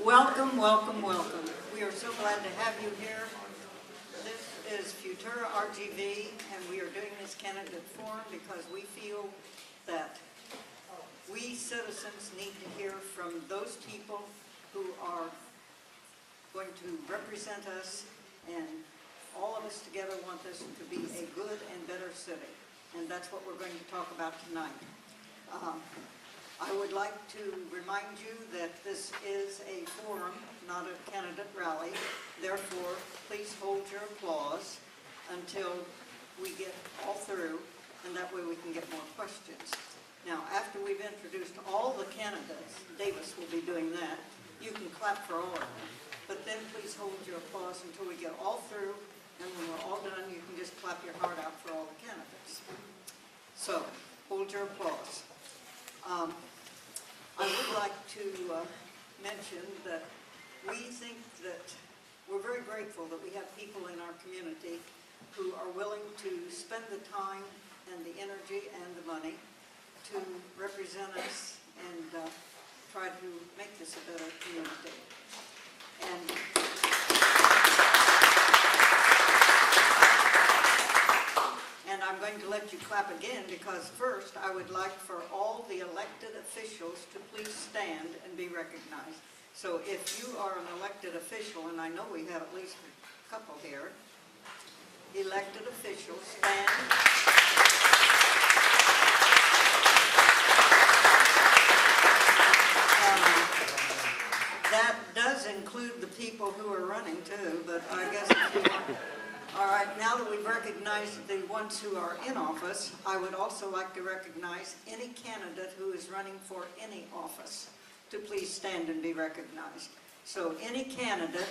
Welcome, welcome, welcome. We are so glad to have you here. This is Futura RGV, and we are doing this candidate forum because we feel that we citizens need to hear from those people who are going to represent us, and all of us together want this to be a good and better city. And that's what we're going to talk about tonight. I would like to remind you that this is a forum, not a candidate rally. Therefore, please hold your applause until we get all through, and that way we can get more questions. Now, after we've introduced all the candidates, Davis will be doing that. You can clap for all of them. But then please hold your applause until we get all through, and when we're all done, you can just clap your heart out for all the candidates. So, hold your applause. I would like to mention that we think that we're very grateful that we have people in our community who are willing to spend the time and the energy and the money to represent us and try to make this a better community. And I'm going to let you clap again because first I would like for all the elected officials to please stand and be recognized. So if you are an elected official, and I know we have at least a couple here, elected officials, stand. That does include the people who are running too, but I guess if you want. All right, now that we've recognized the ones who are in office, I would also like to recognize any candidate who is running for any office to please stand and be recognized. So any candidate,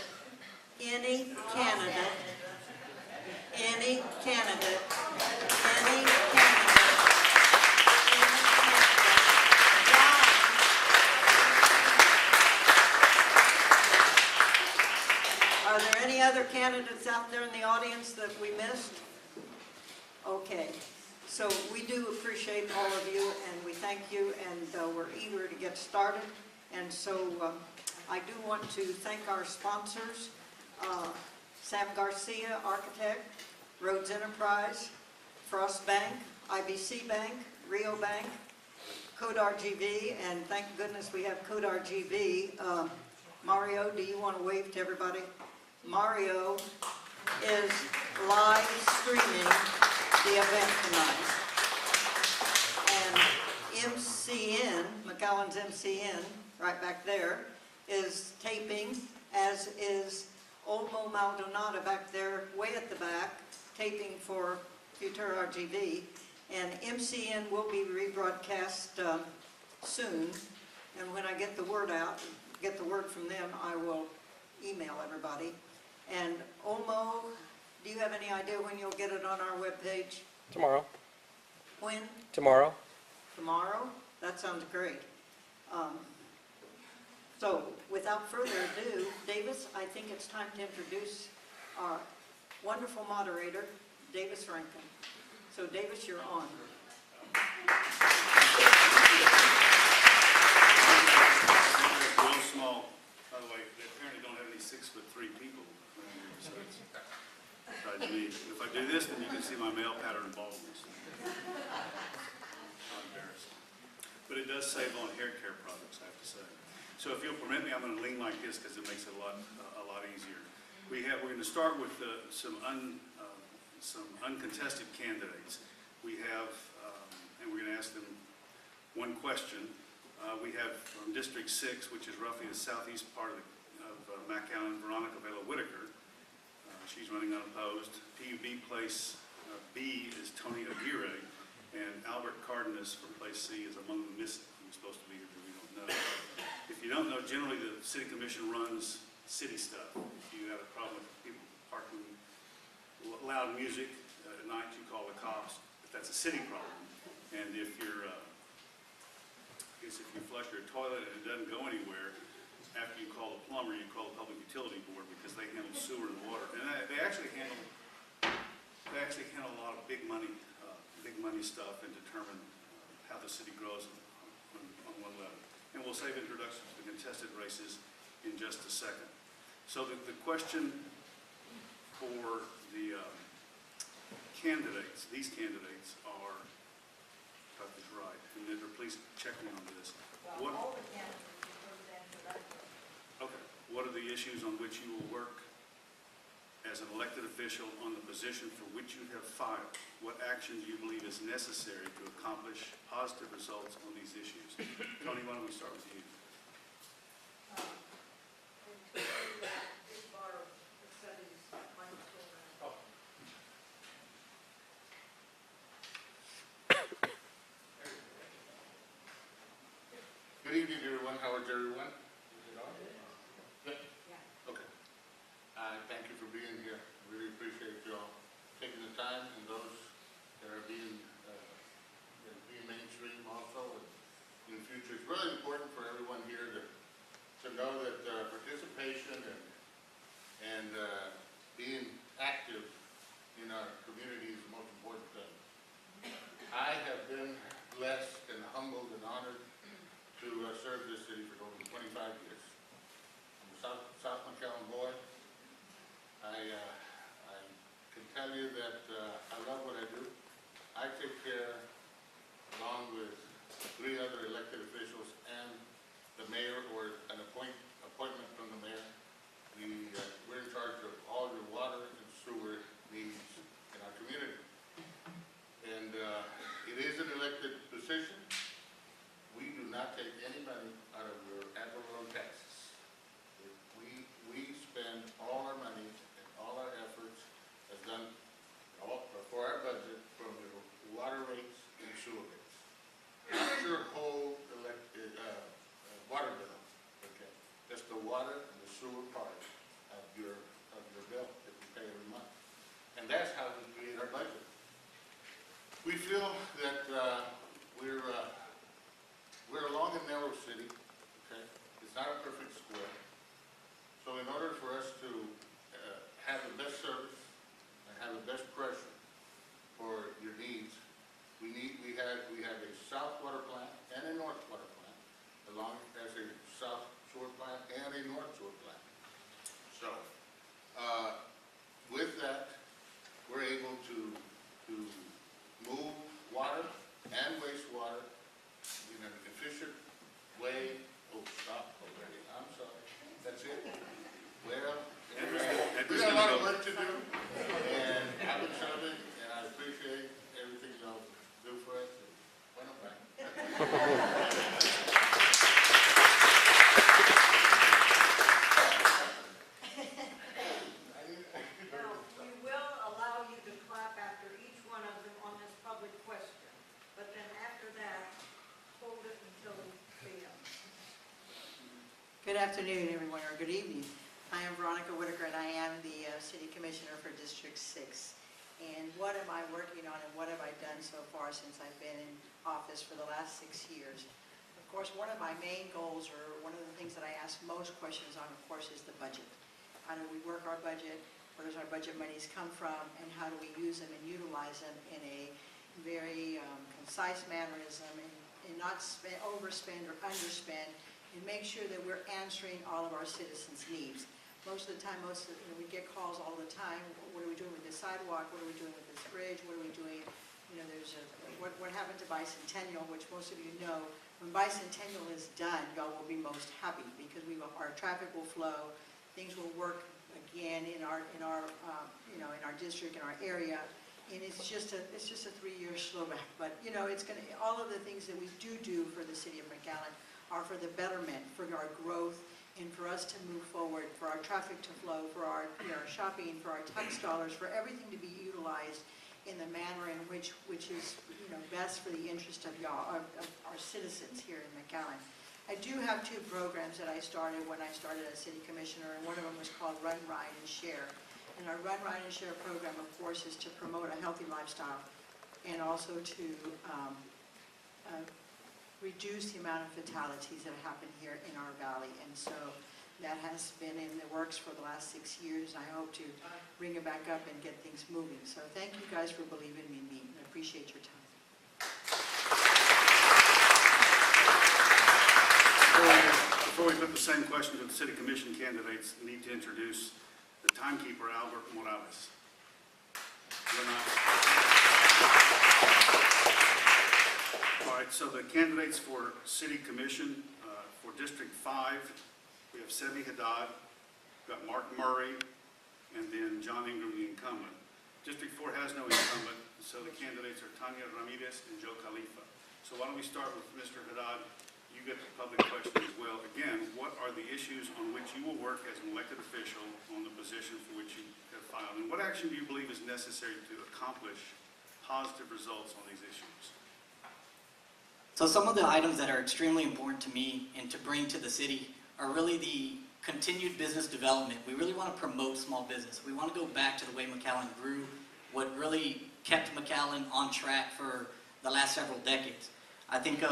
any candidate, any candidate, any candidate. Are there any other candidates out there in the audience that we missed? Okay, so we do appreciate all of you, and we thank you, and we're eager to get started. And so I do want to thank our sponsors, Sam Garcia, Architect, Rhodes Enterprise, Frost Bank, IBC Bank, Rio Bank, Code RGV, and thank goodness we have Code RGV. Mario, do you want to wave to everybody? Mario is live streaming the event tonight. And MCN, McAllen's MCN, right back there, is taping, as is Olmo Maldonado back there, way at the back, taping for Futura RGV. And MCN will be rebroadcast soon. And when I get the word out, get the word from them, I will email everybody. And Olmo, do you have any idea when you'll get it on our webpage? Tomorrow. When? Tomorrow. Tomorrow? That sounds great. So, without further ado, Davis, I think it's time to introduce our wonderful moderator, Davis Rankin. So, Davis, you're on. Real small. By the way, they apparently don't have any 6'3" people around here, so it's tried to me. If I do this, then you can see my male pattern baldness. Not embarrassed. But it does save on hair care products, I have to say. So if you'll permit me, I'm going to lean like this because it makes it a lot easier. We're going to start with some uncontested candidates. We have, and we're going to ask them one question. We have from District 6, which is roughly the southeast part of McAllen, Veronica Vela-Whitaker. She's running unopposed. PUB Place B is Tony Aguirre, and Albert Cardenas from Place C is among the missing. He's supposed to be here, but we don't know. If you don't know, generally the City Commission runs city stuff. If you have a problem with people parking loud music at night, you call the cops. If that's a city problem, and if you're if you flush your toilet and it doesn't go anywhere, after you call the plumber, you call the Public Utility Board because they handle sewer and water. And they actually handle a lot of big money stuff and determine how the city grows on one level. And we'll save introductions to the contested races in just a second. So the question for the candidates, these candidates are, got this right, and then please check me on this. Well, all the candidates, you put it into that. Okay, what are the issues on which you will work as an elected official on the position for which you have filed? What actions you believe is necessary to accomplish positive results on these issues? Tony, why don't we start with you? Good evening, everyone. How is everyone? Is it on? Good? Yeah. Okay. Thank you for being here. Really appreciate you all taking the time, and those that are being mainstream also. And in the future, it's really important for everyone here to know that participation and being active in our community is the most important thing. I have been blessed and humbled and honored to serve this city for over 25 years. I'm a South McAllen boy. I can tell you that I love what I do. I take care, along with 3 other elected officials and the mayor, or an appointment from the mayor. We're in charge of all your water and sewer needs in our community. And it is an elected position. We do not take any money out of your ad valorem taxes. We spend all our money and all our efforts as done for our budget from your water rates and sewer rates. Not your whole water bill, okay? Just the water and the sewer part of your bill that you pay every month. And that's how we create our budget. We feel that we're a long and narrow city, okay? It's not a perfect square. So in order for us to have the best service and have the best pressure for your needs, we have a south water plant and a north water plant, along as a south sewer plant and a north sewer plant. So with that, we're able to move water and wastewater in an efficient way. Oh, stop already. I'm sorry. That's it? Well, we got a lot of work to do, and I've been serving, and I appreciate everything y'all do for us. Bueno, bye. Now, we will allow you to clap after each one of them on this public question, but then after that, hold it until the end. Good afternoon, everyone, or good evening. I am Veronica Whitaker, and I am the City Commissioner for District 6. And what am I working on, and what have I done so far since I've been in office for the last 6 years? Of course, one of my main goals, or one of the things that I ask most questions on, of course, is the budget. How do we work our budget? Where does our budget monies come from? And how do we use them and utilize them in a very concise mannerism, and not overspend or underspend, and make sure that we're answering all of our citizens' needs. Most of the time, we get calls all the time. What are we doing with this sidewalk? What are we doing with this bridge? What are we doing? There's what happened to Bicentennial, which most of you know. When Bicentennial is done, y'all will be most happy, because our traffic will flow, things will work again in our district, in our area. And it's just a 3-year slowback. But it's going to, all of the things that we do for the city of McAllen are for the betterment, for our growth, and for us to move forward, for our traffic to flow, for our shopping, for our tax dollars, for everything to be utilized in the manner in which is best for the interest of y'all, of our citizens here in McAllen. I do have 2 programs that I started when I started as city commissioner, and one of them was called Run, Ride, and Share. And our Run, Ride, and Share program, of course, is to promote a healthy lifestyle, and also to reduce the amount of fatalities that happen here in our valley. And so that has been in the works for the last 6 years, and I hope to bring it back up and get things moving. So thank you guys for believing in me. I appreciate your time. Before we we put the same question to the city commission candidates, need to introduce the timekeeper, Albert Morales. You're not. All right, so the candidates for city commission, for District 5, we have Sebi Haddad, we've got Mark Murray, and then John Ingram, the incumbent. District 4 has no incumbent, so the candidates are Tanya Ramirez and Joe Khalifa. So why don't we start with Mr. Haddad? You get the public question as well. Again, what are the issues on which you will work as an elected official on the position for which you have filed? And what action do you believe is necessary to accomplish positive results on these issues? So some of the items that are extremely important to me and to bring to the city are really the continued business development. We really want to promote small business. We want to go back to the way McAllen grew, what really kept McAllen on track for the last several decades. I think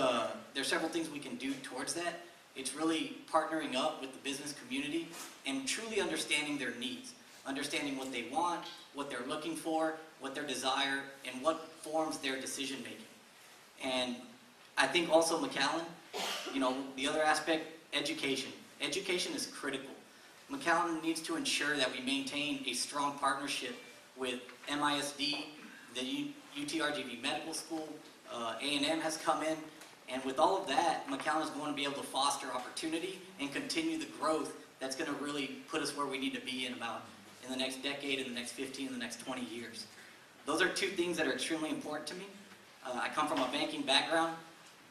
there's several things we can do towards that. It's really partnering up with the business community and truly understanding their needs, understanding what they want, what they're looking for, what their desire, and what forms their decision making. And I think also McAllen, the other aspect, education. Education is critical. McAllen needs to ensure that we maintain a strong partnership with MISD, the UTRGV Medical School, A&M has come in, and with all of that, McAllen is going to be able to foster opportunity and continue the growth that's going to really put us where we need to be in the next decade, in the next 15, in the next 20 years. Those are two things that are extremely important to me. I come from a banking background.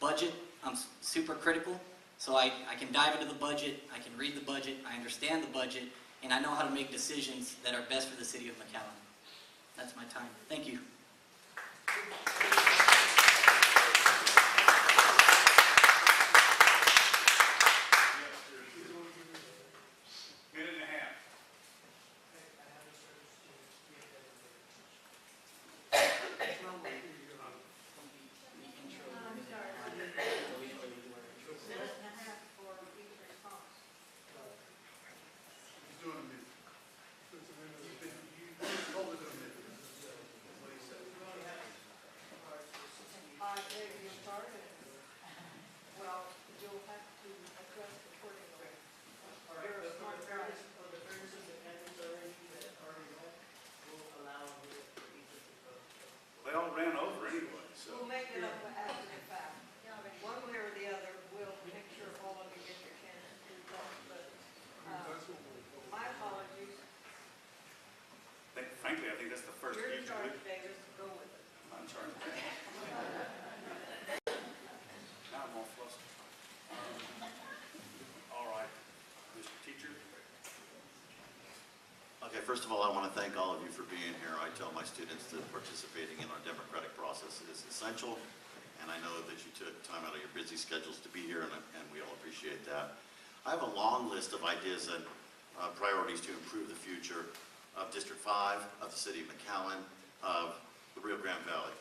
Budget, I'm super critical, so I can dive into the budget, I can read the budget, I understand the budget, and I know how to make decisions that are best for the city of McAllen. That's my time. Thank you. Minute and a half. Well, you'll have to address accordingly. You're a smart guy. They all ran over anyway, so. We'll make it up after the fact. One way or the other, we'll make sure all of you get your chance to talk, but, my apologies. Frankly, I think that's the first You're in huge charge, win. Davis, go with it. I'm sorry. Now I'm all flustered. All right, Mr. Teacher. Okay, first of all, I want to thank all of you for being here. I tell my students that participating in our democratic process is essential, and I know that you took time out of your busy schedules to be here, and we all appreciate that. I have a long list of ideas and priorities to improve the future of District 5, of the city of McAllen, of the Rio Grande Valley.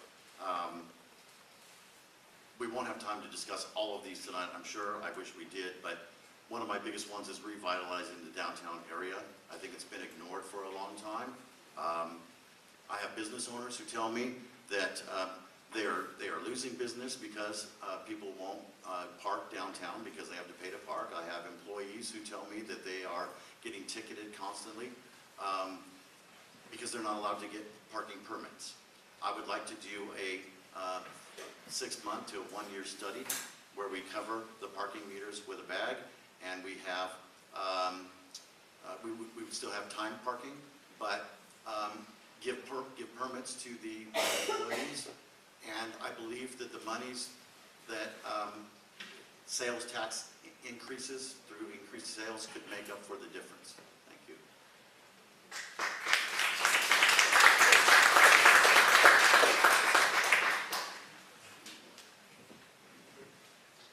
We won't have time to discuss all of these tonight, I'm sure. I wish we did, but one of my biggest ones is revitalizing the downtown area. I think it's been ignored for a long time. I have business owners who tell me that they are losing business because people won't park downtown because they have to pay to park. I have employees who tell me that they are getting ticketed constantly because they're not allowed to get parking permits. I would like to do a 6-month to a 1-year study where we cover the parking meters with a bag, and we have we would still have time parking, but give permits to the employees. And I believe that the monies that sales tax increases through increased sales could make up for the difference. Thank you.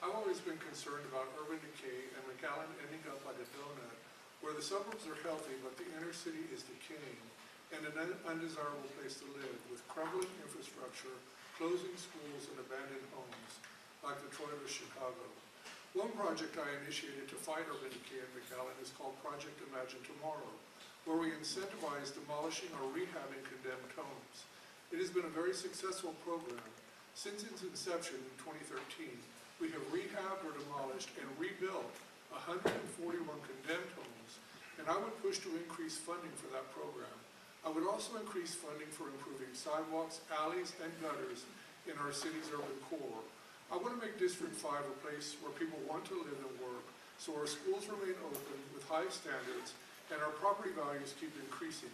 I've always been concerned about urban decay and McAllen ending up like a donut, where the suburbs are healthy but the inner city is decaying and an undesirable place to live, with crumbling infrastructure, closing schools, and abandoned homes, like Detroit or Chicago. One project I initiated to fight urban decay in McAllen is called Project Imagine Tomorrow, where we incentivize demolishing or rehabbing condemned homes. It has been a very successful program. Since its inception in 2013, we have rehabbed or demolished and rebuilt 141 condemned homes, and I would push to increase funding for that program. I would also increase funding for improving sidewalks, alleys, and gutters in our city's urban core. I want to make District 5 a place where people want to live and work, so our schools remain open with high standards and our property values keep increasing.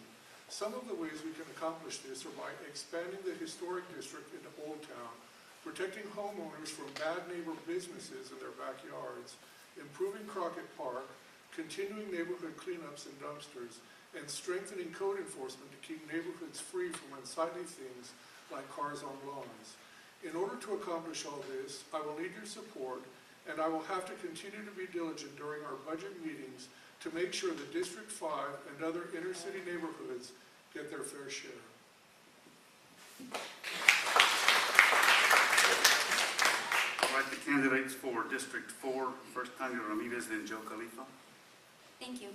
Some of the ways we can accomplish this are by expanding the historic district into Old Town, protecting homeowners from bad neighbor businesses in their backyards, improving Crockett Park, continuing neighborhood cleanups and dumpsters, and strengthening code enforcement to keep neighborhoods free from unsightly things like cars on lawns. In order to accomplish all this, I will need your support, and I will have to continue to be diligent during our budget meetings to make sure that District 5 and other inner city neighborhoods get their fair share. All right, the candidates for District 4, first Tanya Ramirez, then Joe Khalifa. Thank you.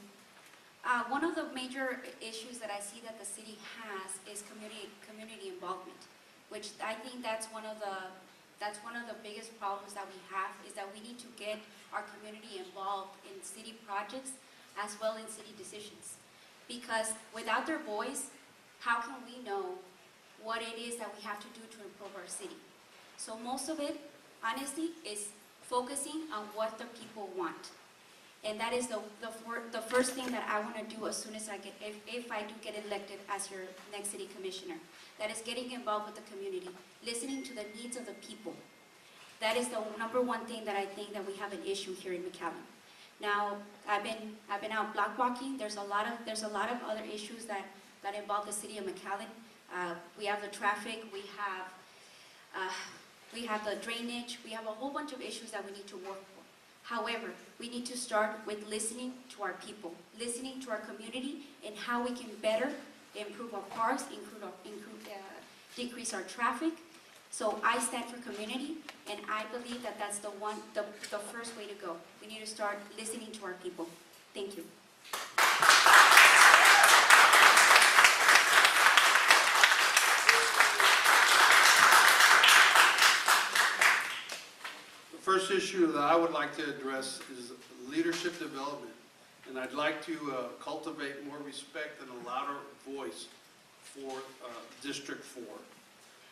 One of the major issues that I see that the city has is community involvement, which I think that's one of the biggest problems that we have, is that we need to get our community involved in city projects as well in city decisions. Because without their voice, how can we know what it is that we have to do to improve our city? So most of it, honestly, is focusing on what the people want. And that is the first thing that I want to do as soon as I get, if I do get elected as your next city commissioner. That is getting involved with the community, listening to the needs of the people. That is the number one thing that I think that we have an issue here in McAllen. Now, I've been out block walking. There's a lot of other issues that involve the city of McAllen. We have the traffic. We have the drainage. We have a whole bunch of issues that we need to work for. However, we need to start with listening to our people, listening to our community, and how we can better improve our parks, decrease our traffic. So I stand for community, and I believe that that's the first way to go. We need to start listening to our people. Thank you. The first issue that I would like to address is leadership development. And I'd like to cultivate more respect and a louder voice for District 4.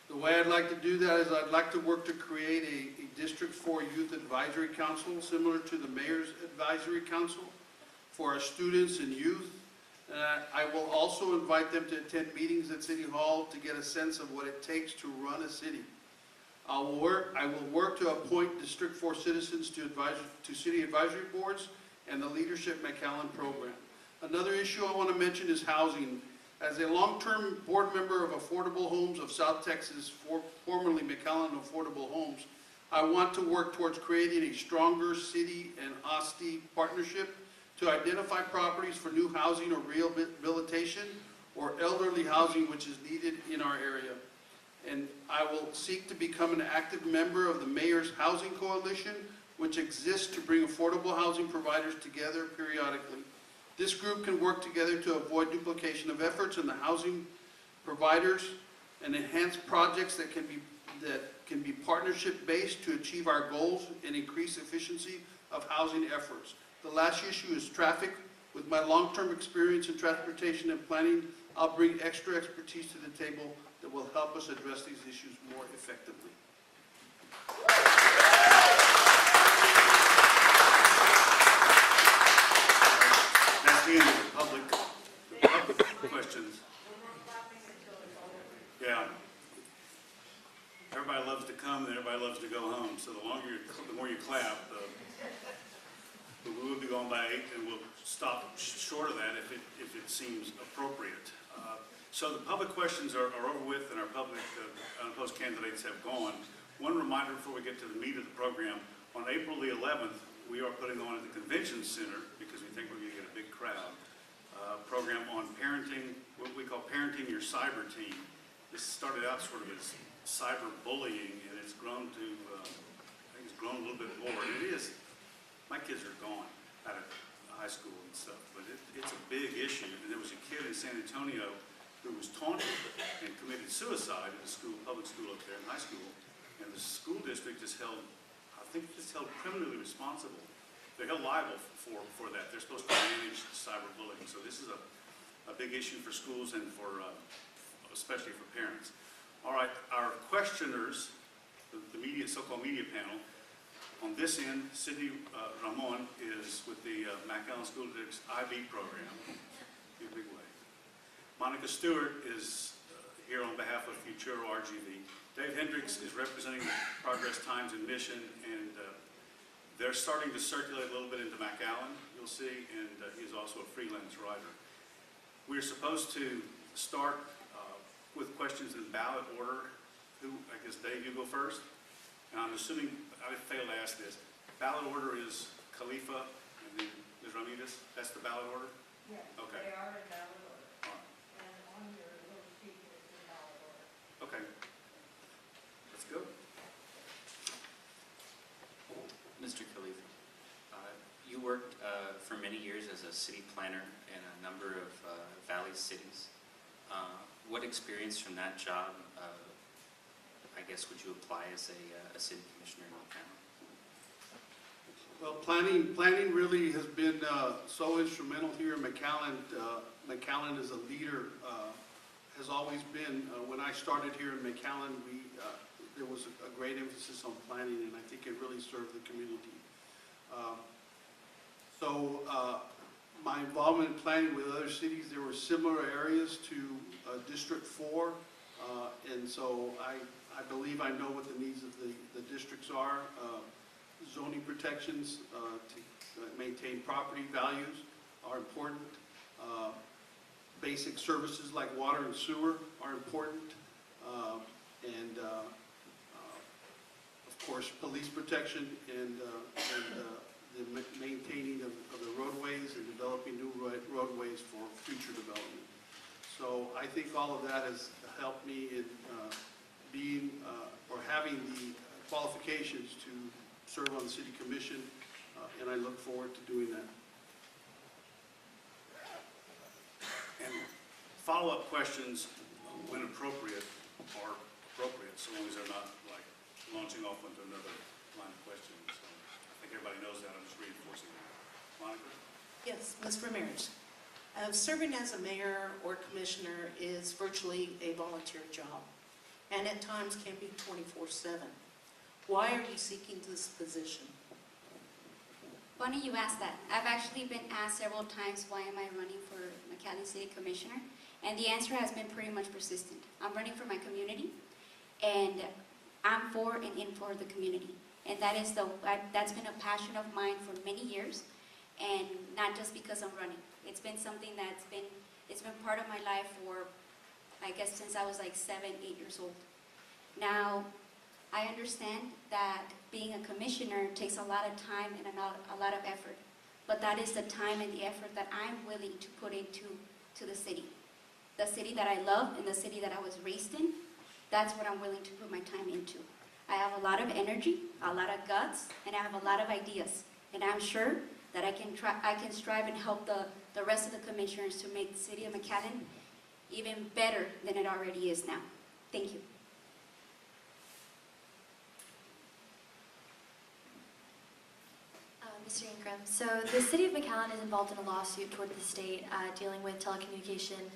The way I'd like to do that is I'd like to work to create a District 4 Youth Advisory Council similar to the Mayor's Advisory Council for our students and youth. I will also invite them to attend meetings at City Hall to get a sense of what it takes to run a city. I will work to appoint District 4 citizens to city advisory boards and the Leadership McAllen program. Another issue I want to mention is housing. As a long-term board member of Affordable Homes of South Texas, formerly McAllen Affordable Homes, I want to work towards creating a stronger city and OSTI partnership to identify properties for new housing or rehabilitation or elderly housing which is needed in our area. And I will seek to become an active member of the Mayor's Housing Coalition, which exists to bring affordable housing providers together periodically. This group can work together to avoid duplication of efforts in the housing providers and enhance projects that can be partnership-based to achieve our goals and increase efficiency of housing efforts. The last issue is traffic. With my long-term experience in transportation and planning, I'll bring extra expertise to the table that will help us address these issues more effectively. That's the end of the public questions. Yeah. Everybody loves to come and everybody loves to go home. So the more you clap, we will be going by 8, and we'll stop short of that if it seems appropriate. So the public questions are over with, and our public unopposed candidates have gone. One reminder before we get to the meat of the program: on April the 11th, we are putting on at the Convention Center, because we think we're going to get a big crowd, program on parenting, what we call Parenting Your Cyber Team. This started out sort of as cyber bullying, and it's grown to, I think it's grown a little bit more. And it is, my kids are gone out of high school and stuff, but it's a big issue. And there was a kid in San Antonio who was taunted and committed suicide at the school, public school up there in high school. And the school district is held, I think, just held criminally responsible they're held liable for that. They're supposed to manage cyberbullying. So this is a big issue for schools and for, especially for parents. All right, our questioners, the media, so-called media panel, on this end, Cindy Ramon is with the McAllen School District's IB program, in a big way. Monica Stewart is here on behalf of Futuro RGV. Dave Hendricks is representing Progress Times and Mission, and they're starting to circulate a little bit into McAllen, you'll see, and he's also a freelance writer. We're supposed to start with questions in ballot order. I guess, Dave, you go first? And I'm assuming, I failed to ask this, ballot order is Khalifa and then Ms. Ramirez? That's the ballot order? Yes, Okay. they are in ballot order, All right. and on your little sheet is in ballot order. Okay. Let's go. Mr. Khalifa, you worked for many years as a city planner in a number of valley cities. What experience from that job, I guess, would you apply as a city commissioner in McAllen? Well, planning really has been so instrumental here in McAllen. McAllen is a leader, has always been. When I started here in McAllen, there was a great emphasis on planning, and I think it really served the community. My involvement in planning with other cities, there were similar areas to District 4, and so I believe I know what the needs of the districts are. Zoning protections to maintain property values are important. Basic services like water and sewer are important. And of course, police protection and the maintaining of the roadways and developing new roadways for future development. So I think all of that has helped me in being or having the qualifications to serve on the city commission, and I look forward to doing that. And follow-up questions, when appropriate, are appropriate, so long as they're not like launching off into another line of questioning. So I think everybody knows that. I'm just reinforcing that. Monica? Yes, Ms. Ramirez. Serving as a mayor or commissioner is virtually a volunteer job, and at times can be 24/7. Why are you seeking this position? Funny you asked that. I've actually been asked several times, why am I running for McAllen City Commissioner? And the answer has been pretty much persistent. I'm running for my community, and I'm for and in for the community. And that's been a passion of mine for many years, and not just because I'm running. It's been something it's been part of my life for, I guess, since I was like 7, 8 years old. Now, I understand that being a commissioner takes a lot of time and a lot of effort, but that is the time and the effort that I'm willing to put into the city that I love and the city that I was raised in. That's what I'm willing to put my time into. I have a lot of energy, a lot of guts, and I have a lot of ideas, and I'm sure that I can strive and help the rest of the commissioners to make the city of McAllen even better than it already is now. Thank you. Mr. Ingram, so the City of McAllen is involved in a lawsuit toward the state dealing with telecommunication,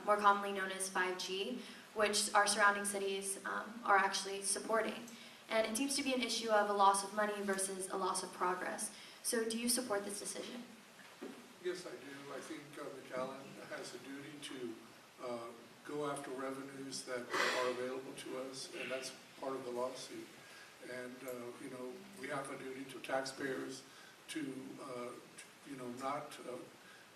more commonly known as 5G, which our surrounding cities are actually supporting. And it seems to be an issue of a loss of money versus a loss of progress. So do you support this decision? Yes, I do. I think McAllen has a duty to go after revenues that are available to us, and that's part of the lawsuit. And, we have a duty to taxpayers to not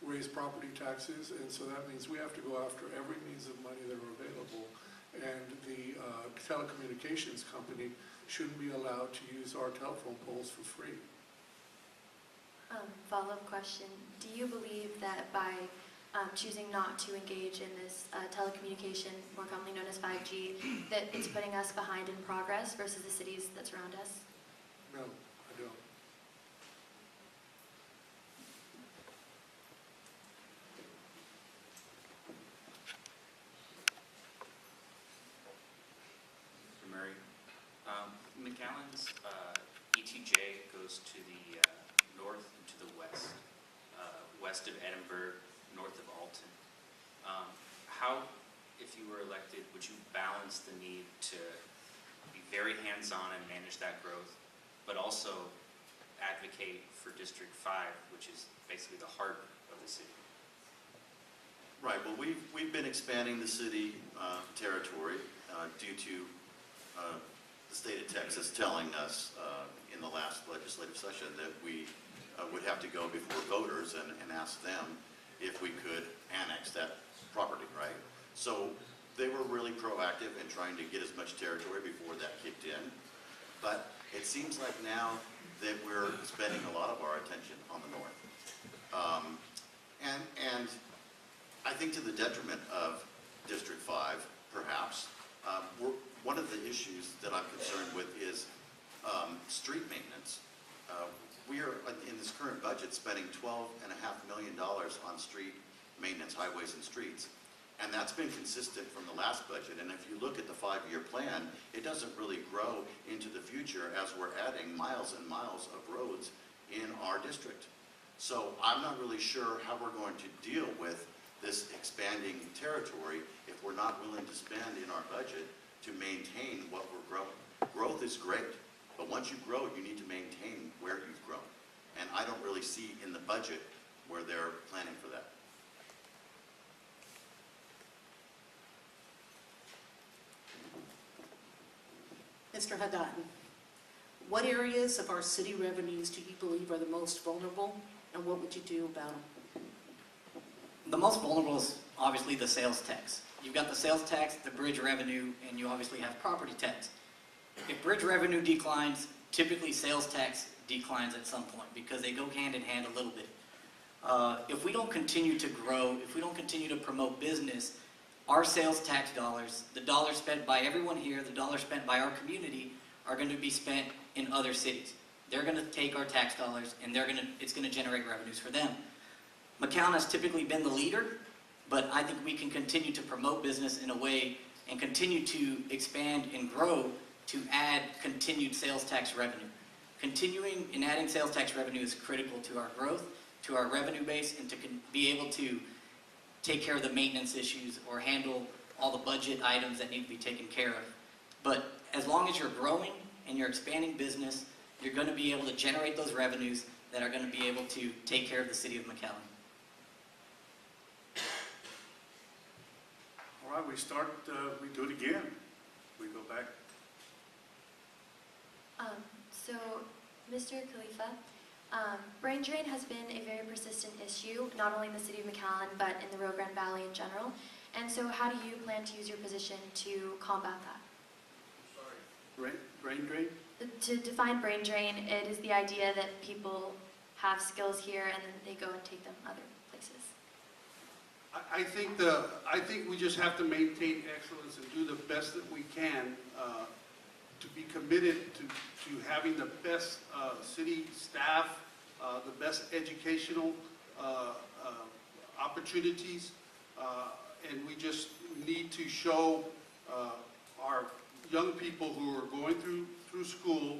raise property taxes, and so that means we have to go after every means of money that are available. And the telecommunications company shouldn't be allowed to use our telephone poles for free. Follow-up question. Do you believe that by choosing not to engage in this telecommunication, more commonly known as 5G, that it's putting us behind in progress versus the cities that surround us? No, I don't. Mr. Murray, McAllen's ETJ goes to the north and to the west, west of Edinburgh, north of Alton. How, if you were elected, would you balance the need to be very hands-on and manage that growth, but also advocate for District 5, which is basically the heart of the city? Right, well, we've been expanding the city territory due to the state of Texas telling us in the last legislative session that we would have to go before voters and ask them if we could annex that property, right? So they were really proactive in trying to get as much territory before that kicked in. But it seems like now that we're spending a lot of our attention on the north. And I think to the detriment of District 5, perhaps. One of the issues that I'm concerned with is street maintenance. We are, in this current budget, spending $12.5 million on street maintenance, highways and streets. And that's been consistent from the last budget. And if you look at the 5-year plan, it doesn't really grow into the future as we're adding miles and miles of roads in our district. So I'm not really sure how we're going to deal with this expanding territory if we're not willing to spend in our budget to maintain what we're growing. Growth is great, but once you grow, you need to maintain where you've grown. And I don't really see in the budget where they're planning for that. Mr. Haddad, what areas of our city revenues do you believe are the most vulnerable, and what would you do about them? The most vulnerable is obviously the sales tax. You've got the sales tax, the bridge revenue, and you obviously have property tax. If bridge revenue declines, typically sales tax declines at some point because they go hand in hand a little bit. If we don't continue to grow, if we don't continue to promote business, our sales tax dollars, the dollars spent by everyone here, the dollars spent by our community, are going to be spent in other cities. They're going to take our tax dollars and it's going to generate revenues for them. McAllen has typically been the leader, but I think we can continue to promote business in a way and continue to expand and grow to add continued sales tax revenue. Continuing and adding sales tax revenue is critical to our growth, to our revenue base, and to be able to take care of the maintenance issues or handle all the budget items that need to be taken care of. But as long as you're growing and you're expanding business, you're going to be able to generate those revenues that are going to be able to take care of the city of McAllen. All right, we do it again. We go back. So, Mr. Khalifa, brain drain has been a very persistent issue, not only in the city of McAllen, but in the Rio Grande Valley in general. And so how do you plan to use your position to combat that? Sorry. Brain drain? To define brain drain, it is the idea that people have skills here and then they go and take them other places. I think we just have to maintain excellence and do the best that we can to be committed to having the best city staff, the best educational opportunities, and we just need to show our young people who are going through school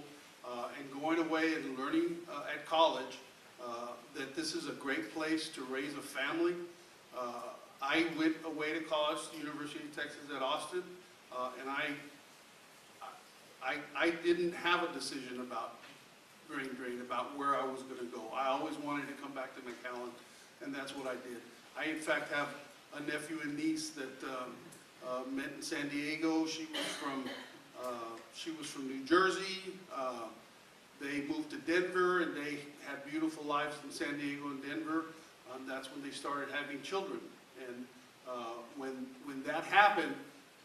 and going away and learning at college that this is a great place to raise a family. I went away to college, the University of Texas at Austin, and I didn't have a decision about brain drain, about where I was going to go. I always wanted to come back to McAllen, and that's what I did. I, in fact, have a nephew and niece that met in San Diego. She was from New Jersey. They moved to Denver, and they had beautiful lives in San Diego and Denver. That's when they started having children. And when that happened,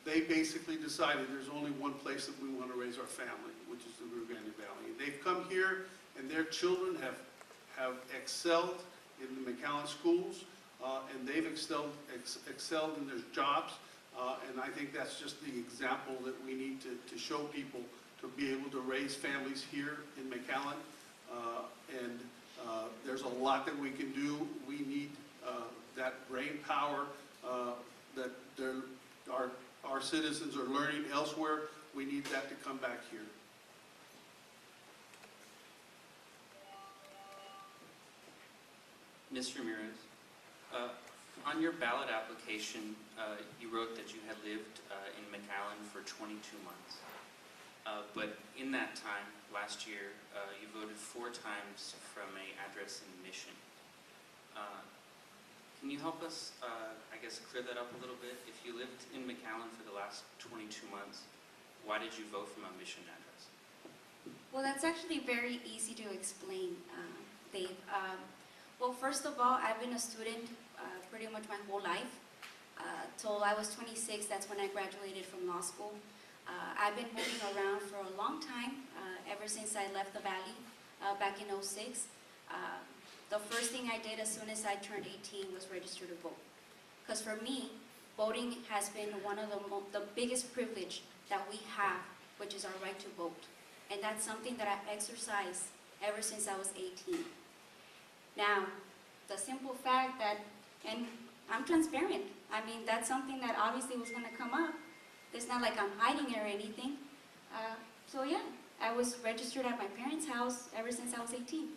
they basically decided there's only one place that we want to raise our family, which is the Rio Grande Valley. They've come here, and their children have excelled in the McAllen schools, and they've excelled in their jobs. And I think that's just the example that we need to show people to be able to raise families here in McAllen. And there's a lot that we can do. We need that brain power that our citizens are learning elsewhere. We need that to come back here. Ms. Ramirez, on your ballot application, you wrote that you had lived in McAllen for 22 months. But in that time, last year, you voted 4 times from an address in Mission. Can you help us, I guess, clear that up a little bit? If you lived in McAllen for the last 22 months, why did you vote from a Mission address? Well, that's actually very easy to explain, Dave. Well, first of all, I've been a student pretty much my whole life. Till I was 26, that's when I graduated from law school. I've been moving around for a long time, ever since I left the Valley back in '06. The first thing I did as soon as I turned 18 was register to vote. Because for me, voting has been one of the biggest privilege that we have, which is our right to vote. And that's something that I've exercised ever since I was 18. Now, the simple fact that, and I'm transparent, I mean, that's something that obviously was going to come up. It's not like I'm hiding it or anything. So yeah, I was registered at my parents' house ever since I was 18.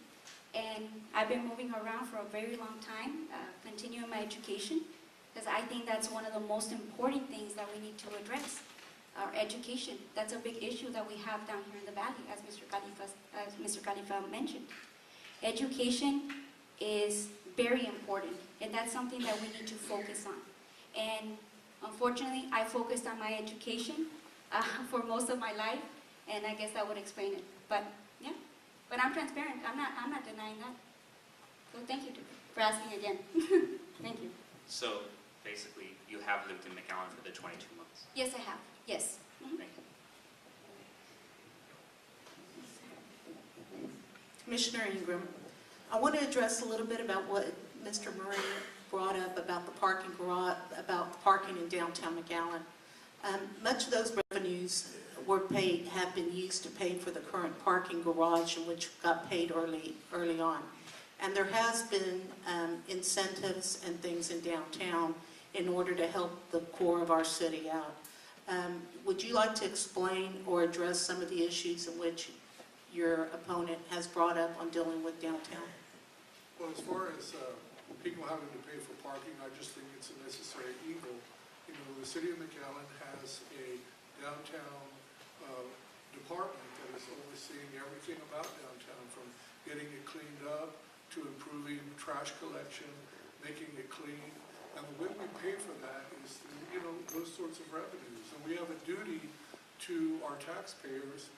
And I've been moving around for a very long time, continuing my education, because I think that's one of the most important things that we need to address, our education. That's a big issue that we have down here in the Valley, as Mr. Khalifa mentioned. Education is very important, and that's something that we need to focus on. And unfortunately, I focused on my education for most of my life, and I guess that would explain it. But yeah, but I'm transparent. I'm not denying that. So thank you for asking again. Thank you. So basically, you have lived in McAllen for the 22 months. Yes, I have. Yes. Mhm. Thank you. Commissioner Ingram, I want to address a little bit about what Mr. Murray brought up about the parking garage, about the parking in downtown McAllen. Much of those revenues have been used to pay for the current parking garage, which got paid early on. And there has been incentives and things in downtown in order to help the core of our city out. Would you like to explain or address some of the issues in which your opponent has brought up on dealing with downtown? Well, as far as people having to pay for parking, I just think it's a necessary evil. You know, the city of McAllen has a downtown department that is overseeing everything about downtown, from getting it cleaned up to improving trash collection, making it clean. And the way we pay for that is through, you know, those sorts of revenues. And we have a duty to our taxpayers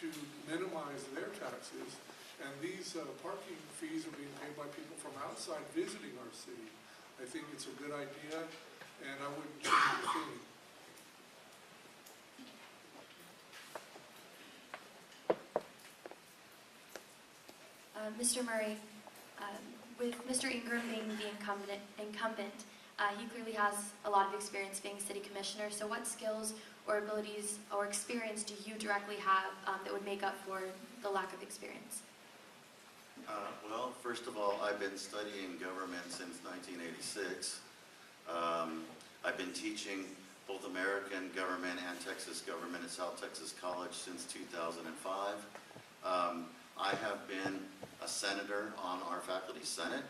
to minimize their taxes. And these parking fees are being paid by people from outside visiting our city. I think it's a good idea, and I wouldn't change a thing. Mr. Murray, with Mr. Ingram being the incumbent, he clearly has a lot of experience being city commissioner. So what skills or abilities or experience do you directly have that would make up for the lack of experience? Well, first of all, I've been studying government since 1986. I've been teaching both American government and Texas government at South Texas College since 2005. I have been a senator on our faculty senate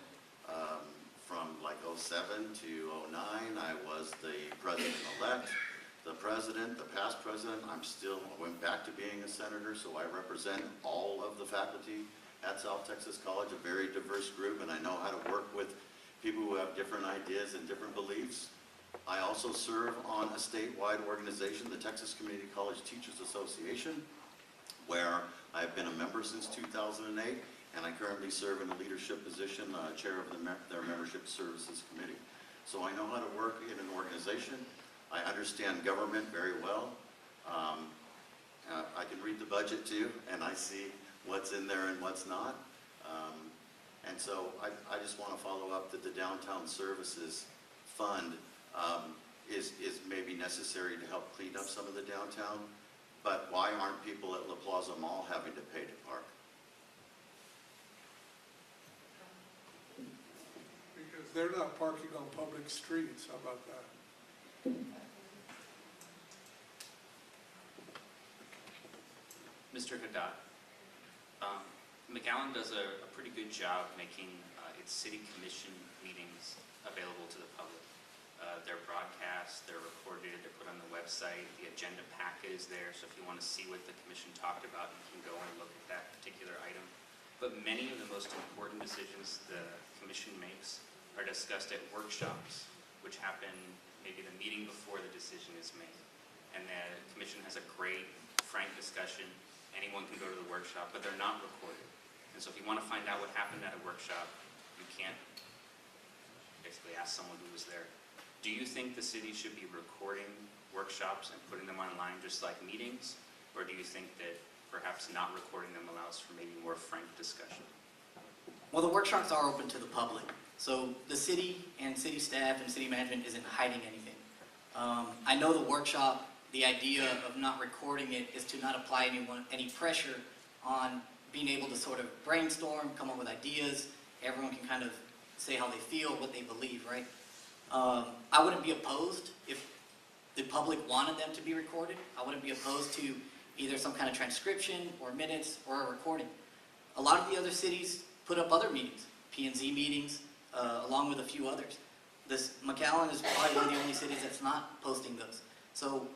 from like 07 to 09. I was the president-elect, the president, the past president. I went back to being a senator, so I represent all of the faculty at South Texas College, a very diverse group, and I know how to work with people who have different ideas and different beliefs. I also serve on a statewide organization, the Texas Community College Teachers Association, where I've been a member since 2008, and I currently serve in a leadership position, chair of their Membership Services Committee. So I know how to work in an organization. I understand government very well. I can read the budget too, and I see what's in there and what's not. And so I just want to follow up that the Downtown Services Fund is maybe necessary to help clean up some of the downtown, but why aren't people at La Plaza Mall having to pay to park? Because they're not parking on public streets. How about that? Mr. Haddad, McAllen does a pretty good job making its city commission meetings available to the public. They're broadcast, they're recorded, they're put on the website, the agenda packet is there, so if you want to see what the commission talked about, you can go and look at that particular item. But many of the most important decisions the commission makes are discussed at workshops, which happen maybe the meeting before the decision is made. And the commission has a great, frank discussion. Anyone can go to the workshop, but they're not recorded. And so if you want to find out what happened at a workshop, you can't basically ask someone who was there. Do you think the city should be recording workshops and putting them online just like meetings? Or do you think that perhaps not recording them allows for maybe more frank discussion? Well, the workshops are open to the public. So the city and city staff and city management isn't hiding anything. I know the workshop, the idea of not recording it is to not apply any pressure on being able to sort of brainstorm, come up with ideas. Everyone can kind of say how they feel, what they believe, right? I wouldn't be opposed if the public wanted them to be recorded. I wouldn't be opposed to either some kind of transcription or minutes or a recording. A lot of the other cities put up other meetings, P&Z meetings, along with a few others. McAllen is probably one of the only cities that's not posting those. So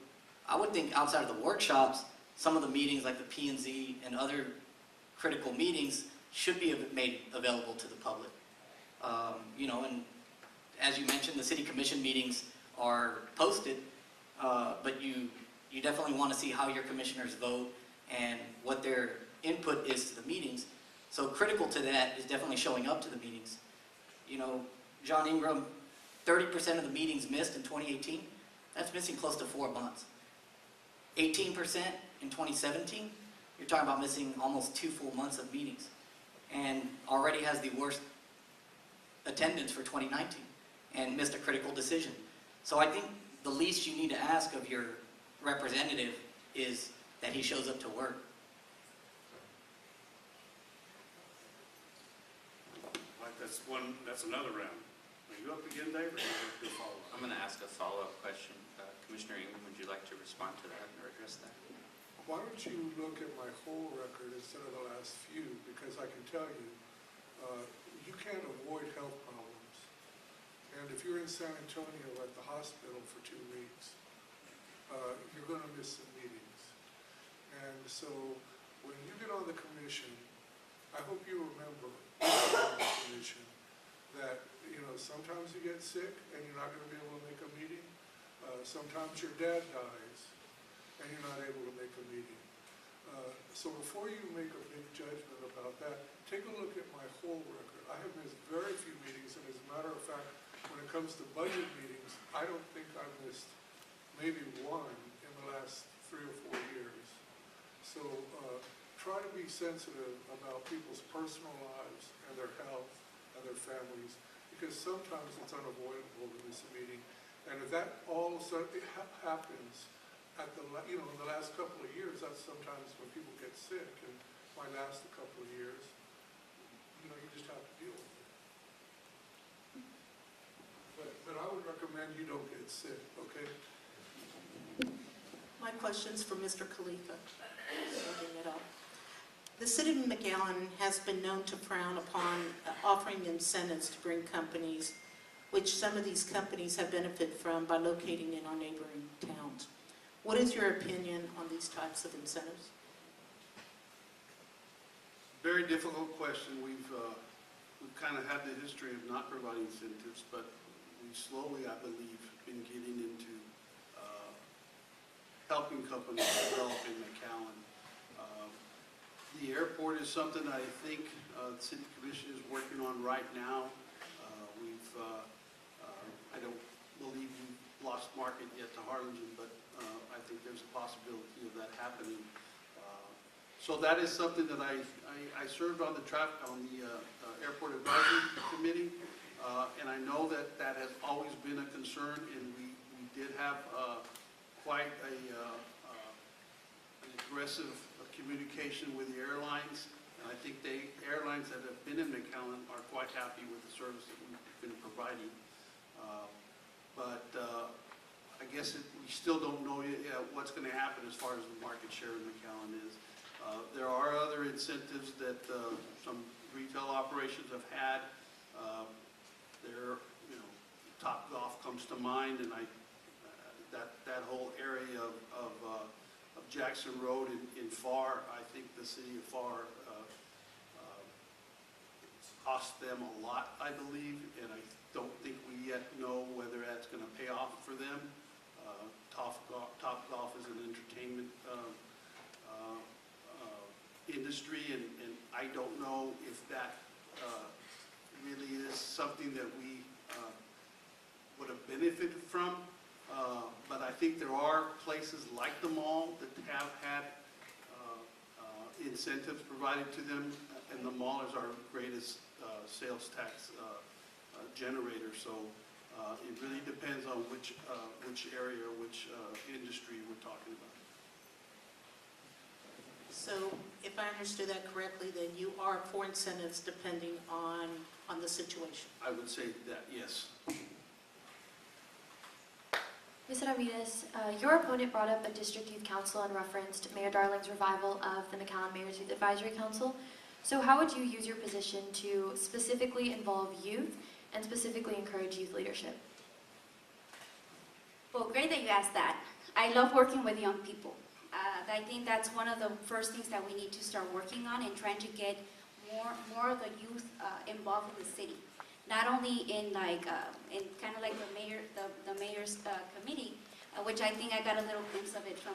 I would think outside of the workshops, some of the meetings like the P&Z and other critical meetings should be made available to the public. And as you mentioned, the city commission meetings are posted, but you definitely want to see how your commissioners vote and what their input is to the meetings. So critical to that is definitely showing up to the meetings. John Ingram, 30% of the meetings missed in 2018. That's missing close to 4 months. 18% in 2017, you're talking about missing almost 2 full months of meetings. And already has the worst attendance for 2019 and missed a critical decision. So I think the least you need to ask of your representative is that he shows up to work. Like that's another round. Are you up again, Dave, or you follow up? I'm going to ask a follow-up question. Commissioner Ingram, would you like to respond to that or address that? Why don't you look at my whole record instead of the last few? Because I can tell you, you can't avoid health problems. And if you're in San Antonio at the hospital for 2 weeks, you're going to miss some meetings. And so when you get on the commission, I hope you remember on the commission that, sometimes you get sick and you're not going to be able to make a meeting. Sometimes your dad dies and you're not able to make a meeting. So before you make a big judgment about that, take a look at my whole record. I have missed very few meetings, and as a matter of fact, when it comes to budget meetings, I don't think I've missed maybe one in the last 3 or 4 years. So try to be sensitive about people's personal lives and their health and their families, because sometimes it's unavoidable to miss a meeting. And if that all of a sudden happens at in the last couple of years, that's sometimes when people get sick, and might last a couple of years. You just have to deal with it. But I would recommend you don't get sick, okay? My question's for Mr. Khalifa. Starting it up. The city of McAllen has been known to frown upon offering incentives to bring companies, which some of these companies have benefited from by locating in our neighboring towns. What is your opinion on these types of incentives? Very difficult question. We've kind of had the history of not providing incentives, but we slowly, I believe, been getting into helping companies develop in McAllen. The airport is something I think the City Commission is working on right now. I don't believe we've lost market yet to Harlingen, but I think there's a possibility of that happening. So that is something that I served on the Airport Advisory Committee, and I know that that has always been a concern, and we did have quite an aggressive communication with the airlines, and I think the airlines that have been in McAllen are quite happy with the service that we've been providing. But I guess we still don't know yet what's going to happen as far as the market share in McAllen is. There are other incentives that some retail operations have had. There, you know, Top Golf comes to mind, and that whole area of Jackson Road in FAR, I think the city of FAR it's cost them a lot, I believe, and I don't think we yet know whether that's going to pay off for them. Top Golf is an entertainment industry, and I don't know if that really is something that we would have benefited from. But I think there are places like the mall that have had incentives provided to them, and the mall is our greatest sales tax generator. So it really depends on which area, which industry we're talking about. So if I understood that correctly, then you are for incentives depending on the situation? I would say that, yes. Mr. Ramirez, your opponent brought up a district youth council and referenced Mayor Darling's revival of the McAllen Mayor's Youth Advisory Council. So how would you use your position to specifically involve youth and specifically encourage youth leadership? Well, great that you asked that. I love working with young people. I think that's one of the first things that we need to start working on and trying to get more of the youth involved in the city. Not only in in kind of like the mayor's committee, which I think I got a little glimpse of it from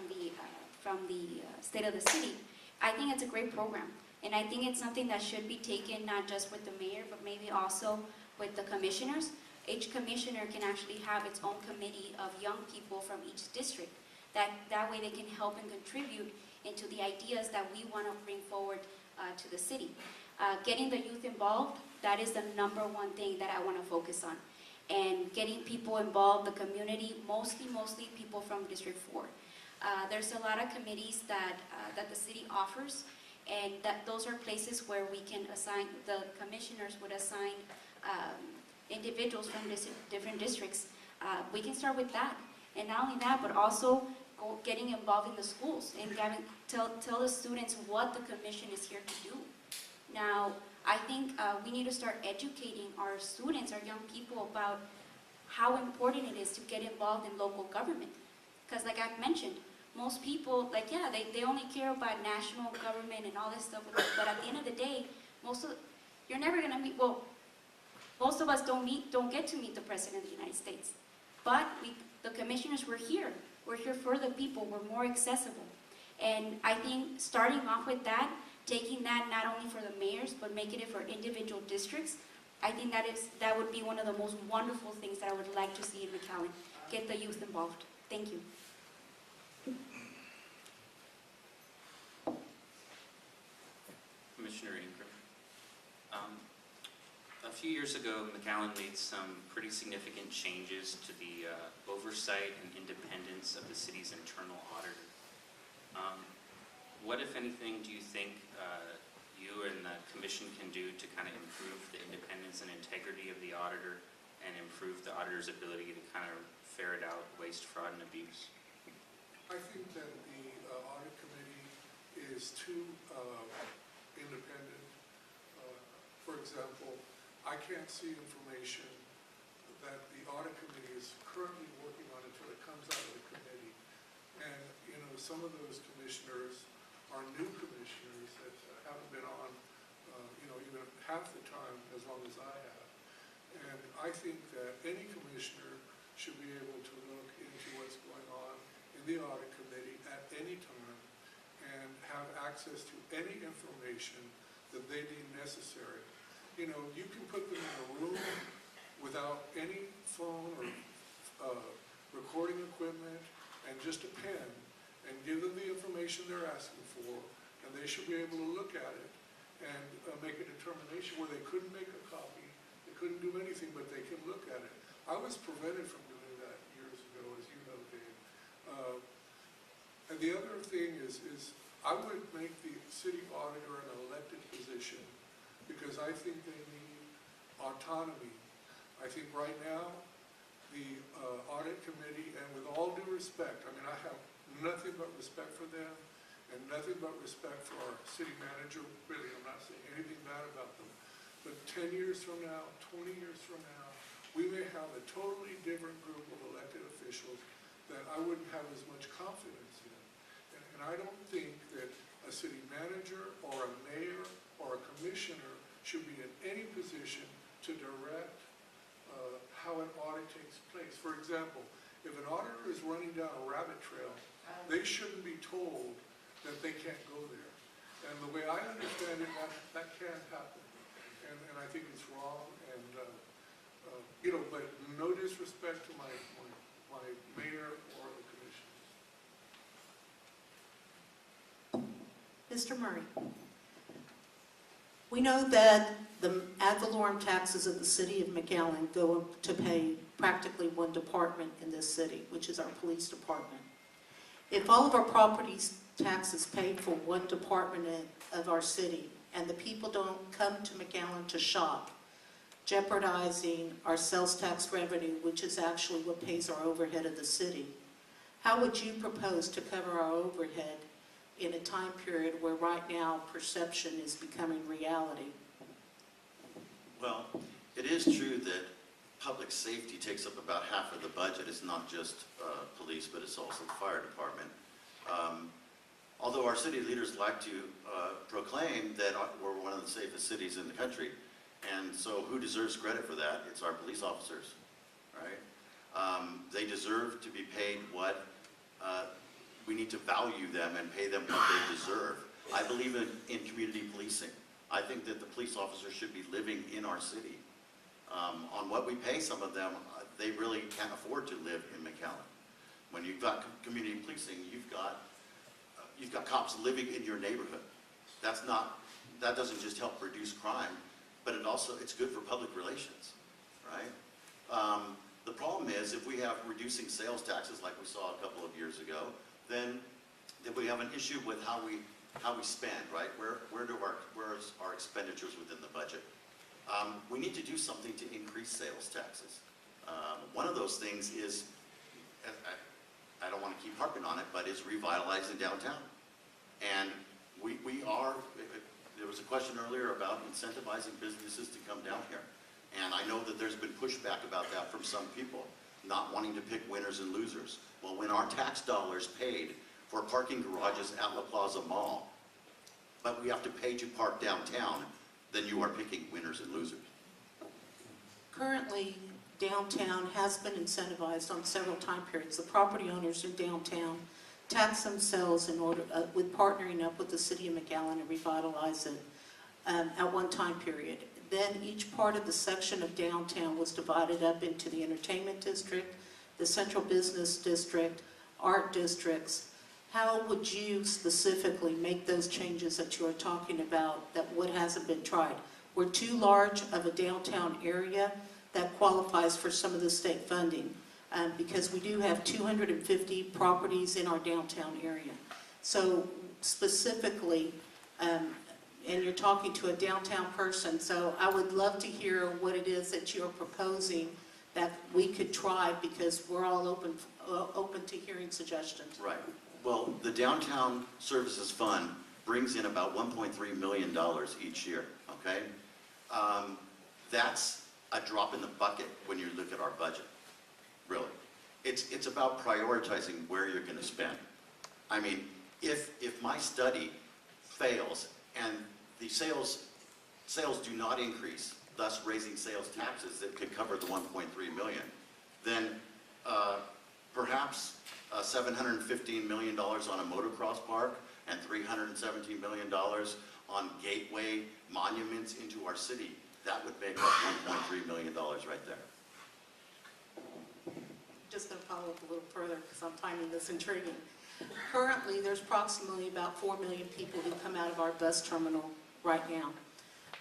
the state of the city. I think it's a great program, and I think it's something that should be taken not just with the mayor, but maybe also with the commissioners. Each commissioner can actually have its own committee of young people from each district. That way they can help and contribute into the ideas that we want to bring forward to the city. Getting the youth involved, that is the #1 thing that I want to focus on. And getting people involved, the community, mostly people from District 4. There's a lot of committees that the city offers, and those are places where we can assign, the commissioners would assign individuals from different districts. We can start with that. And not only that, but also getting involved in the schools and tell the students what the commission is here to do. Now, I think we need to start educating our students, our young people, about how important it is to get involved in local government. Because like I've mentioned, most people, they only care about national government and all this stuff, but at the end of the day, you're never going to meet, well, most of us don't get to meet the President of the United States. But the commissioners, we're here for the people, we're more accessible. And I think starting off with that, taking that not only for the mayors, but making it for individual districts, I think that would be one of the most wonderful things that I would like to see in McAllen. Get the youth involved. Thank you. Commissioner Ingram. A few years ago, McAllen made some pretty significant changes to the oversight and independence of the city's internal auditor. What, if anything, do you think you and the commission can do to kind of improve the independence and integrity of the auditor and improve the auditor's ability to kind of ferret out waste, fraud, and abuse? I think that the audit committee is too independent. For example, I can't see information that the audit committee is currently working on until it comes out of the committee. And, some of those commissioners are new commissioners that haven't been on, even half the time as long as I have. And I think that any commissioner should be able to look into what's going on in the audit committee at any time and have access to any information that they deem necessary. You can put them in a room without any phone or recording equipment and just a pen and give them the information they're asking for, and they should be able to look at it and make a determination where they couldn't make a copy, they couldn't do anything, but they can look at it. I was prevented from doing that years ago, as you know, Dave. And the other thing is I would make the city auditor an elected position because I think they need autonomy. I think right now, the audit committee, and with all due respect, I have nothing but respect for them and nothing but respect for our city manager. Really, I'm not saying anything bad about them. but 10 years from now, 20 years from now, we may have a totally different group of elected officials that I wouldn't have as much confidence in. And I don't think that a city manager or a mayor or a commissioner should be in any position to direct how an audit takes place. For example, if an auditor is running down a rabbit trail, they shouldn't be told that they can't go there. And the way I understand it, that can't happen. And I think it's wrong, and, but no disrespect to my mayor or the commissioners. Mr. Murray, we know that the ad valorem taxes of the city of McAllen go to pay practically one department in this city, which is our police department. If all of our properties taxes paid for one department of our city, and the people don't come to McAllen to shop, jeopardizing our sales tax revenue, which is actually what pays our overhead of the city, how would you propose to cover our overhead in a time period where right now perception is becoming reality? Well, it is true that public safety takes up about half of the budget. It's not just police, but it's also the fire department. Although our city leaders like to proclaim that we're one of the safest cities in the country, and so who deserves credit for that? It's our police officers, right? They deserve to be paid what we need to value them and pay them what they deserve. I believe in community policing. I think that the police officers should be living in our city. On what we pay some of them, they really can't afford to live in McAllen. When you've got community policing, you've got cops living in your neighborhood. That doesn't just help reduce crime, but it's good for public relations, right? The problem is if we have reducing sales taxes like we saw a couple of years ago, then we have an issue with how we spend, right? Where's our expenditures within the budget? We need to do something to increase sales taxes. One of those things is, I don't want to keep harping on it, but is revitalizing downtown. And there was a question earlier about incentivizing businesses to come down here. And I know that there's been pushback about that from some people, not wanting to pick winners and losers. Well, when our tax dollars paid for parking garages at La Plaza Mall, but we have to pay to park downtown, then you are picking winners and losers. Currently, downtown has been incentivized on several time periods. The property owners in downtown tax themselves in order, with partnering up with the city of McAllen to revitalize it at one time period. Then each part of the section of downtown was divided up into the entertainment district, the central business district, art districts. How would you specifically make those changes that you are talking about that what hasn't been tried? We're too large of a downtown area that qualifies for some of the state funding because we do have 250 properties in our downtown area. So specifically, and you're talking to a downtown person, so I would love to hear what it is that you're proposing that we could try, because we're all open to hearing suggestions. Right. Well, the Downtown Services Fund brings in about $1.3 million each year, okay? That's a drop in the bucket when you look at our budget, really. It's about prioritizing where you're going to spend. I mean, if my study fails and the sales do not increase, thus raising sales taxes that could cover the $1.3 million, then perhaps $715 million on a motocross park and $317 million on gateway monuments into our city, that would make up $1.3 million right there. Just going to follow up a little further because I'm finding this intriguing. Currently, there's approximately about 4 million people who come out of our bus terminal right now.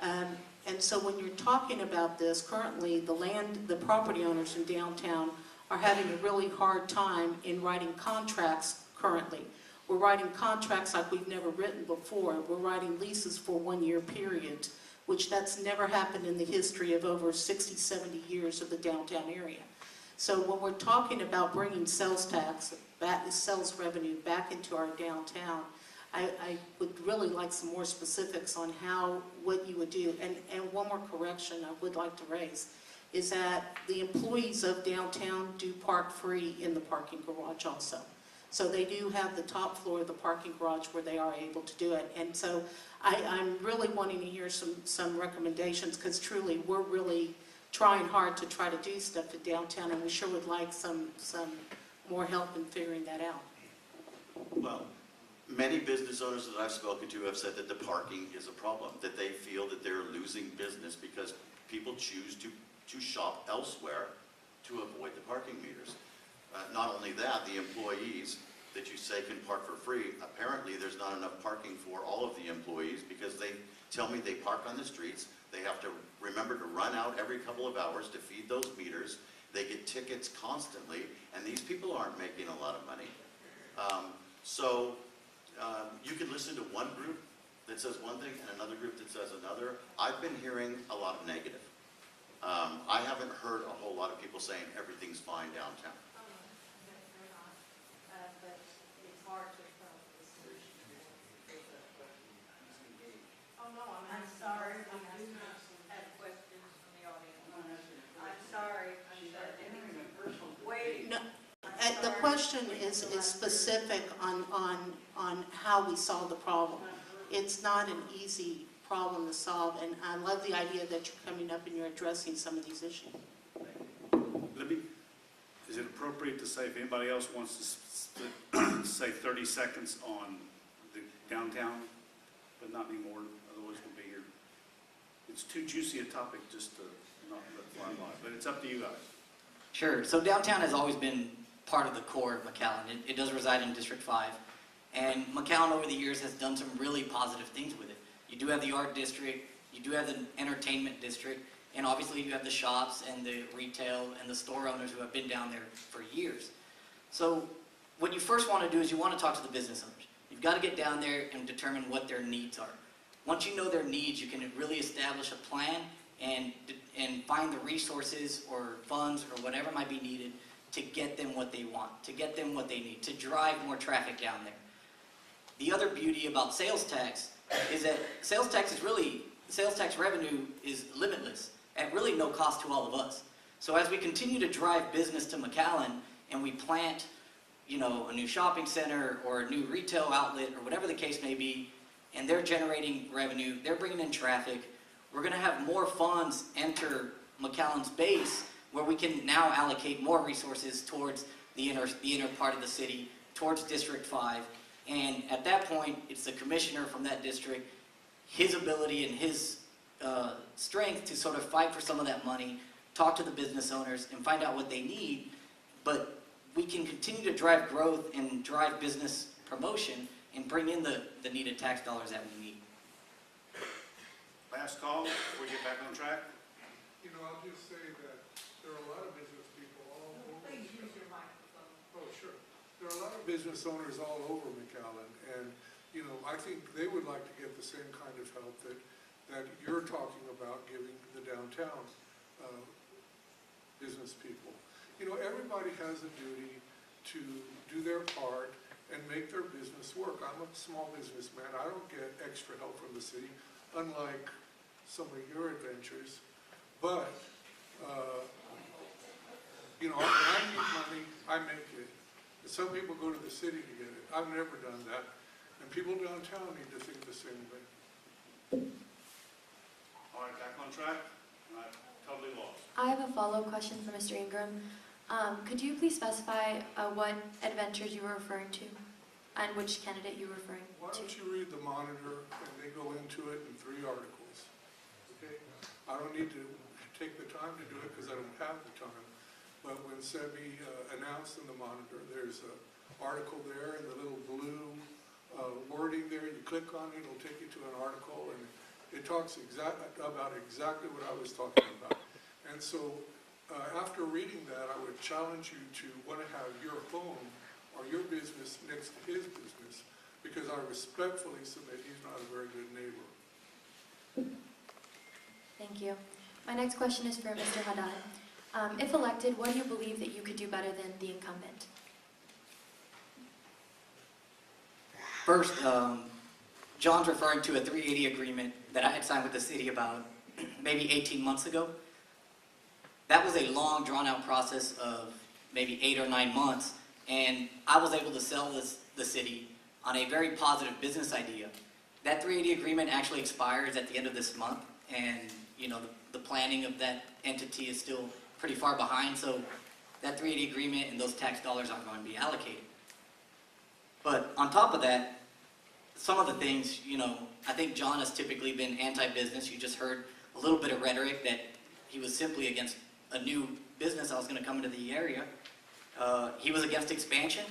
And so when you're talking about this, currently the property owners in downtown are having a really hard time in writing contracts currently. We're writing contracts like we've never written before. We're writing leases for 1-year periods, which that's never happened in the history of over 60, 70 years of the downtown area. So when we're talking about bringing sales tax, sales revenue back into our downtown, I would really like some more specifics on what you would do. And one more correction I would like to raise is that the employees of downtown do park free in the parking garage also. So they do have the top floor of the parking garage where they are able to do it. And so I'm really wanting to hear some recommendations, because truly we're really trying hard to try to do stuff at downtown, and we sure would like some more help in figuring that out. Well, many business owners that I've spoken to have said that the parking is a problem, that they feel that they're losing business because people choose to shop elsewhere to avoid the parking meters. Not only that, the employees that you say can park for free, apparently there's not enough parking for all of the employees, because they tell me they park on the streets. They have to remember to run out every couple of hours to feed those meters. They get tickets constantly, and these people aren't making a lot of money. You can listen to one group that says one thing and another group that says another. I've been hearing a lot of negative. I haven't heard a whole lot of people saying everything's fine downtown. But it's hard to tell the solution. Oh, no, I'm sorry. I do not have questions from the audience. I'm sorry. Wait. No, the question is specific on how we solve the problem. It's not an easy problem to solve, and I love the idea that you're coming up and you're addressing some of these issues. Is it appropriate to say, if anybody else wants to say 30 seconds on the downtown, but not anymore, otherwise we'll be here. It's too juicy a topic just to not let fly by, but it's up to you guys. Sure. So downtown has always been part of the core of McAllen. It does reside in District 5. And McAllen over the years has done some really positive things with it. You do have the art district, you do have the entertainment district, and obviously you have the shops and the retail and the store owners who have been down there for years. So what you first want to do is you want to talk to the business owners. You've got to get down there and determine what their needs are. Once you know their needs, you can really establish a plan and find the resources or funds or whatever might be needed to get them what they want, to get them what they need, to drive more traffic down there. The other beauty about sales tax is that sales tax revenue is limitless at really no cost to all of us. So as we continue to drive business to McAllen and we plant, a new shopping center or a new retail outlet or whatever the case may be, and they're generating revenue, they're bringing in traffic, we're going to have more funds enter McAllen's base, where we can now allocate more resources towards the inner part of the city, towards District 5. And at that point, it's the commissioner from that district, his ability and his strength to sort of fight for some of that money, talk to the business owners, and find out what they need. But we can continue to drive growth and drive business promotion and bring in the needed tax dollars that we need. Last call before we get back on track. I'll just say that there are a lot of business people all over. Please use your microphone. Oh, sure. There are a lot of business owners all over McAllen, and, I think they would like to get the same kind of help that you're talking about giving the downtown business people. Everybody has a duty to do their part and make their business work. I'm a small businessman. I don't get extra help from the city, unlike some of your adventures. But, when I need money, I make it. And some people go to the city to get it. I've never done that. And people downtown need to think the same way. All right, back on track. I'm totally lost. I have a follow-up question for Mr. Ingram. Could you please specify what adventures you were referring to and which candidate you were referring Why to? don't you read the Monitor, and they go into it in 3 articles, okay? I don't need to take the time to do it because I don't have the time. But when SEBI announced in the Monitor, there's an article there, and the little blue wording there, you click on it, it'll take you to an article, and it talks about exactly what I was talking about. And so after reading that, I would challenge you to want to have your home or your business next to his business, because I respectfully submit he's not a very good neighbor. Thank you. My next question is for Mr. Haddad. If elected, what do you believe that you could do better than the incumbent? First, John's referring to a 380 agreement that I had signed with the city about maybe 18 months ago. That was a long, drawn-out process of maybe 8 or 9 months, and I was able to sell the city on a very positive business idea. That 380 agreement actually expires at the end of this month, and the planning of that entity is still pretty far behind, so that 380 agreement and those tax dollars aren't going to be allocated. But on top of that, some of the things, I think John has typically been anti-business. You just heard a little bit of rhetoric that he was simply against a new business that was going to come into the area. He was against expansion.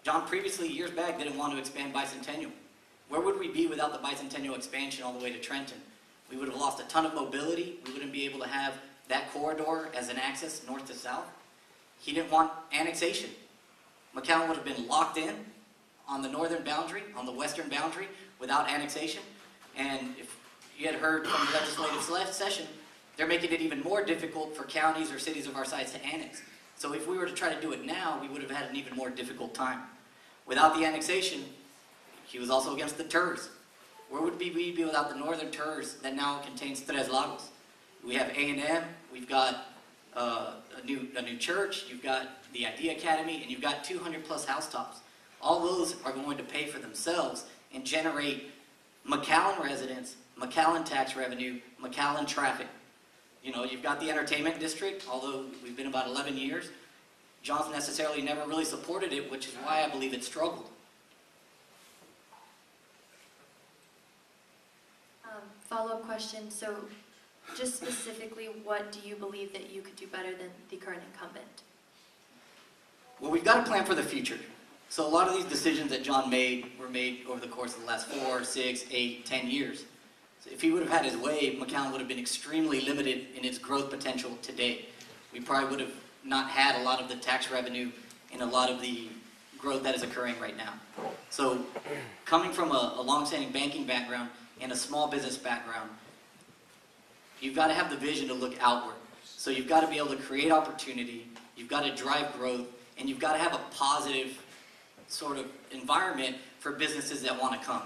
John previously, years back, didn't want to expand Bicentennial. Where would we be without the Bicentennial expansion all the way to Trenton? We would have lost a ton of mobility. We wouldn't be able to have that corridor as an access north to south. He didn't want annexation. McAllen would have been locked in on the northern boundary, on the western boundary, without annexation. And if you had heard from the legislative session, they're making it even more difficult for counties or cities of our size to annex. So if we were to try to do it now, we would have had an even more difficult time. Without the annexation, he was also against the TERS. Where would we be without the northern TERS that now contains Tres Lagos? We have A&M, we've got a new church, you've got the Idea Academy, and you've got 200 plus housetops. All those are going to pay for themselves and generate McAllen residents, McAllen tax revenue, McAllen traffic. You've got the entertainment district, although we've been about 11 years. John's necessarily never really supported it, which is why I believe it struggled. Follow-up question. So just specifically, what do you believe that you could do better than the current incumbent? Well, we've got a plan for the future. So a lot of these decisions that John made were made over the course of the last 4, 6, 8, 10 years. So if he would have had his way, McAllen would have been extremely limited in its growth potential today. We probably would have not had a lot of the tax revenue and a lot of the growth that is occurring right now. So coming from a long-standing banking background and a small business background, you've got to have the vision to look outward. So you've got to be able to create opportunity, you've got to drive growth, and you've got to have a positive sort of environment for businesses that want to come.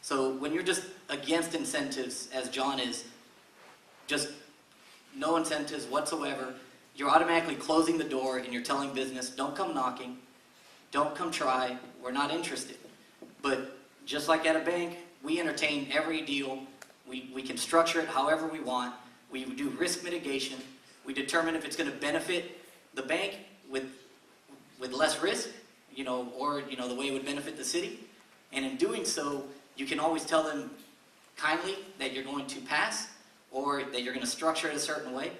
So when you're just against incentives, as John is, just no incentives whatsoever, you're automatically closing the door and you're telling business, don't come knocking, don't come try, we're not interested. But just like at a bank, we entertain every deal. We can structure it however we want. We do risk mitigation. We determine if it's going to benefit the bank with less risk, or the way it would benefit the city. And in doing so, you can always tell them kindly that you're going to pass or that you're going to structure it a certain way.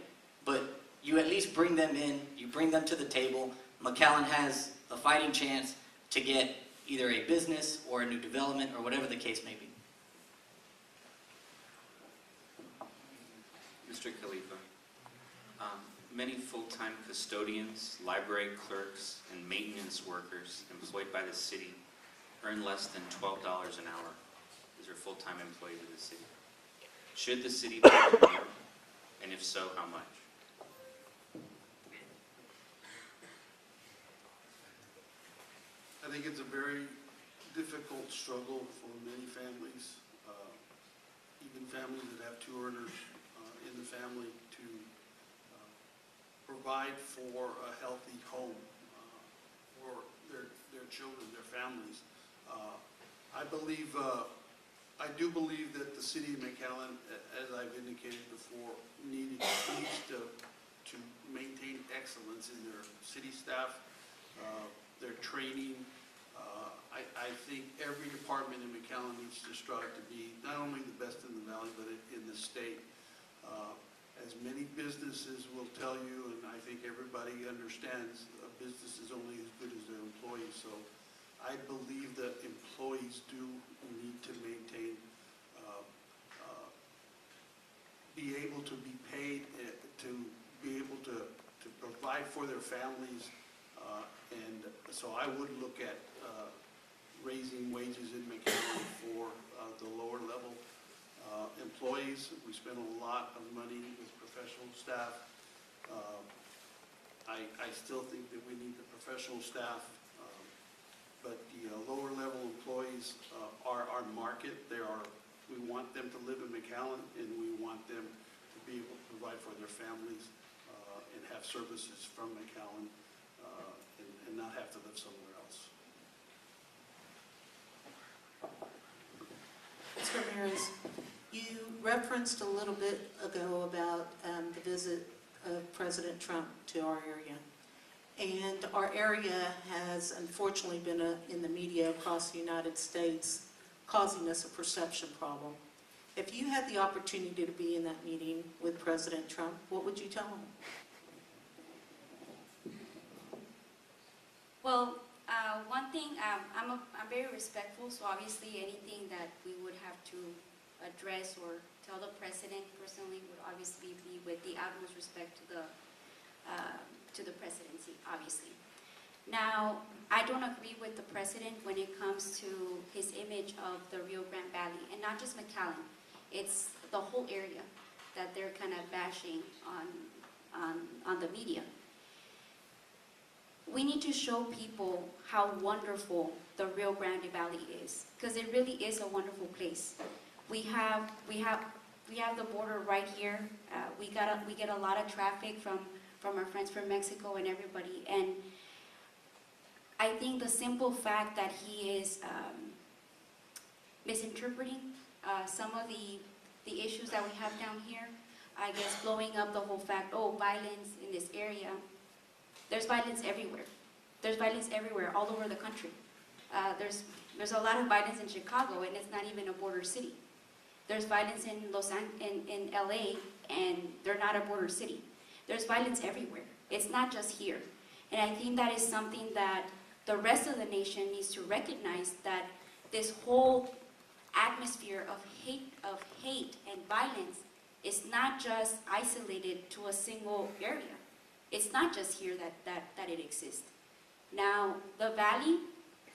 But you at least bring them in, you bring them to the table. McAllen has a fighting chance to get either a business or a new development or whatever the case may be. Mr. Khalifa, many full-time custodians, library clerks, and maintenance workers employed by the city earn less than $12 an hour. These are full-time employees of the city. Should the city pay more? And if so, how much? I think it's a very difficult struggle for many families, even families that have two earners in the family, to provide for a healthy home for their children, their families. I do believe that the city of McAllen, as I've indicated before, needs to maintain excellence in their city staff, their training. I think every department in McAllen needs to strive to be not only the best in the valley, but in the state. As many businesses will tell you, and I think everybody understands, a business is only as good as their employees. So I believe that employees do need to maintain, be able to be paid, to be able to provide for their families. And so I would look at raising wages in McAllen for the lower level employees. We spend a lot of money with professional staff. I still think that we need the professional staff, but the the lower level employees are our market. We want them to live in McAllen, and we want them to be able to provide for their families and have services from McAllen and not have to live somewhere else. Mr. Ramirez, you referenced a little bit ago about the visit of President Trump to our area. And our area has unfortunately been in the media across the United States, causing us a perception problem. If you had the opportunity to be in that meeting with President Trump, what would you tell him? Well, one thing, I'm very respectful, so obviously anything that we would have to address or tell the president personally would obviously be with the utmost respect to the presidency, obviously. Now, I don't agree with the president when it comes to his image of the Rio Grande Valley, and not just McAllen. It's the whole area that they're kind of bashing on the media. We need to show people how wonderful the Rio Grande Valley is, because it really is a wonderful place. We have the border right here. We get a lot of traffic from our friends from Mexico and everybody, and I think the simple fact that he is misinterpreting some of the issues that we have down here, I guess blowing up the whole fact, oh, violence in this area. There's violence everywhere. There's violence everywhere, all over the country. There's a lot of violence in Chicago, and it's not even a border city. There's violence in in LA, and they're not a border city. There's violence everywhere. It's not just here. And I think that is something that the rest of the nation needs to recognize, that this whole atmosphere of hate and violence is not just isolated to a single area. It's not just here that it exists. Now, the valley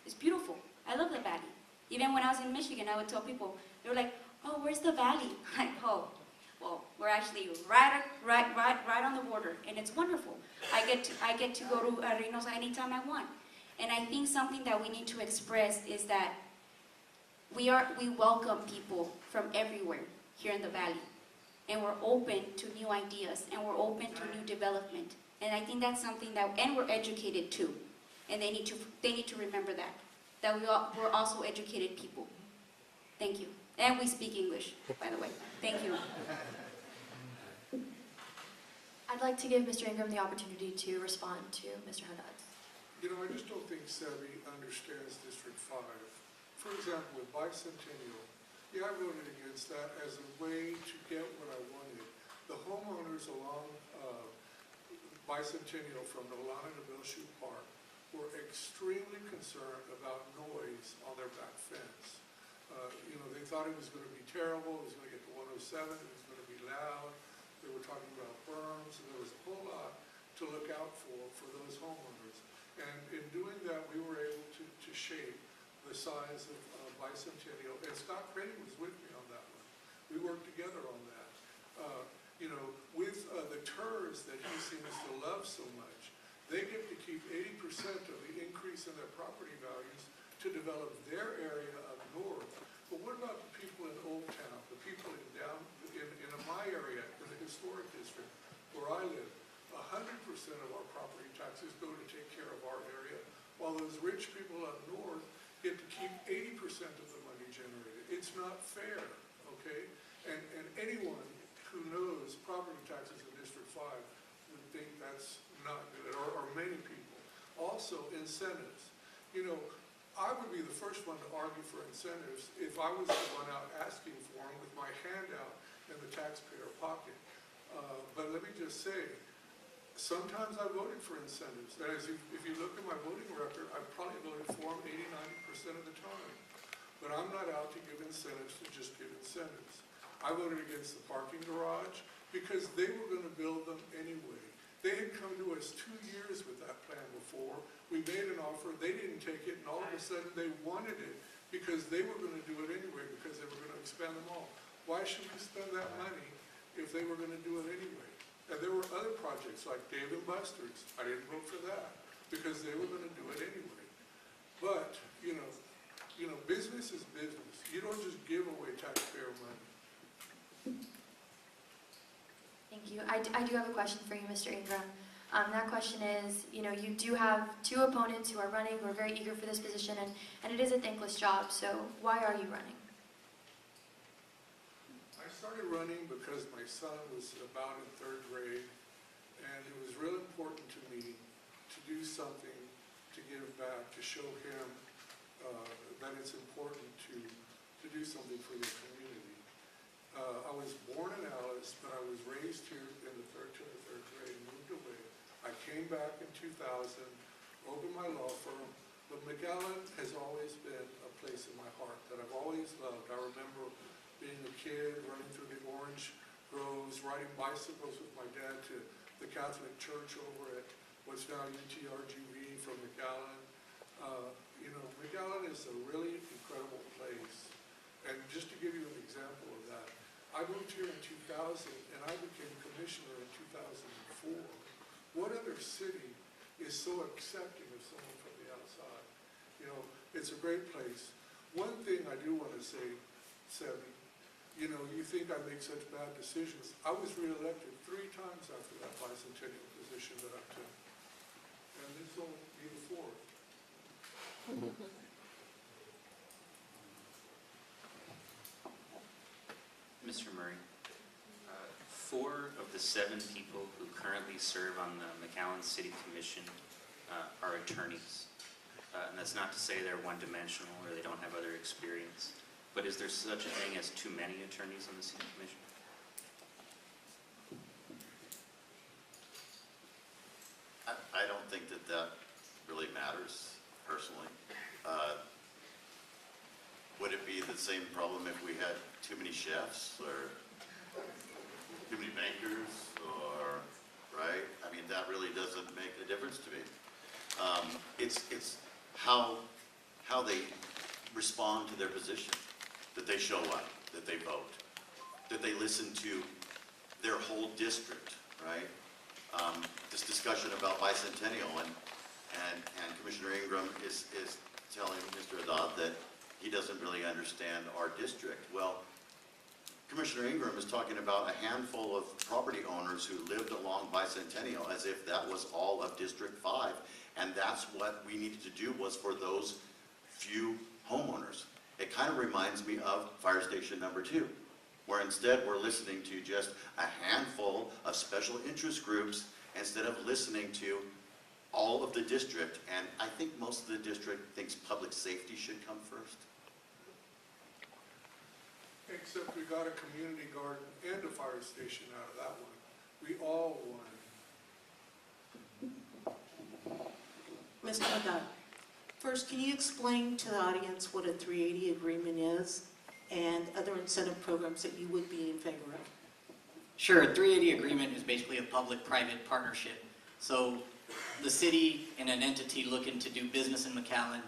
is beautiful. I love the valley. Even when I was in Michigan, I would tell people, they were like, oh, where's the valley? Like, oh, well, we're actually right on the border, and it's wonderful. I get to go to Reynosa anytime I want. And I think something that we need to express is that we welcome people from everywhere here in the valley, and we're open to new ideas, and we're open to new development. And I think that's something and we're educated too, and they need to remember that we're also educated people. Thank you. And we speak English, by the way. Thank you. I'd like to give Mr. Ingram the opportunity to respond to Mr. Haddad. You know, I just don't think Savvy understands District 5. For example, with Bicentennial, yeah, I voted against that as a way to get what I wanted. The homeowners along Bicentennial from Nolana to Bellshoe Park were extremely concerned about noise on their back fence. You know, they thought it was going to be terrible, it was going to get to 107, it was going to be loud. They were talking about berms, and there was a whole lot to look out for those homeowners. And in doing that, we were able to shape the size of Bicentennial. And Scott Craddy was with me on that one. We worked together on that. You know, with the TERS that he seems to love so much, they get to keep 80% of the increase in their property values to develop their area up north. But what about the people in Old Town, the people in my area, in the historic district where I live? 100% of our property taxes go to take care of our area, while those rich people up north get to keep 80% of the money generated. It's not fair, okay? And anyone who knows property taxes in District 5 would think that's not good, or many people. Also, incentives. You know, I would be the first one to argue for incentives if I was the one out asking for them with my hand out in the taxpayer pocket. But let me just say, sometimes I voted for incentives. And if you look at my voting record, I probably voted for them 80–90% of the time. But I'm not out to give incentives to just give incentives. I voted against the parking garage because they were going to build them anyway. They had come to us 2 years with that plan before. We made an offer, they didn't take it, and all of a sudden they wanted it because they were going to do it anyway, because they were going to expand them all. Why should we spend that money if they were going to do it anyway? And there were other projects like Dave & Buster's. I didn't vote for that because they were going to do it anyway. But, business is business. You don't just give away taxpayer money. Thank you. I do have a question for you, Mr. Ingram. That question is, you do have two opponents who are running, who are very eager for this position, and it is a thankless job, so why are you running? I started running because my son was about in third grade, and it was real important to me to do something to give back, to show him that it's important to do something for your community. I was born in Alice, but I was raised here in the third grade and moved away. I came back in 2000, opened my law firm, but McAllen has always been a place in my heart that I've always loved. I remember being a kid, running through the orange groves, riding bicycles with my dad to the Catholic church over at what's now UTRGV from McAllen. McAllen is a really incredible place. And just to give you an example of that, I moved here in 2000 and I became commissioner in 2004. What other city is so accepting of someone from the outside? It's a great place. One thing I do want to say, Sebi, you think I make such bad decisions. I was reelected 3 times after that bicentennial position that I took. And this will be the 4th. Mr. Murray, 4 of the 7 people who currently serve on the McAllen City Commission are attorneys. And that's not to say they're one-dimensional or they don't have other experience. But is there such a thing as too many attorneys on the City Commission? I don't think that really matters, personally. Would it be the same problem if we had too many chefs or too many bankers or, right? I mean, that really doesn't make a difference to me. It's how they respond to their position, that they show up, that they vote, that they listen to their whole district, right? This discussion about bicentennial and Commissioner Ingram is telling Mr. Haddad that he doesn't really understand our district. Well, Commissioner Ingram is talking about a handful of property owners who lived along Bicentennial as if that was all of District 5. And that's what we needed to do, was for those few homeowners. It kind of reminds me of Fire Station number 2, where instead we're listening to just a handful of special interest groups instead of listening to all of the district. And I think most of the district thinks public safety should come first. Except we got a community garden and a fire station out of that one. We all won. Mr. Haddad, first, can you explain to the audience what a 380 agreement is and other incentive programs that you would be in favor of? Sure, a 380 agreement is basically a public-private partnership. So the city and an entity looking to do business in McAllen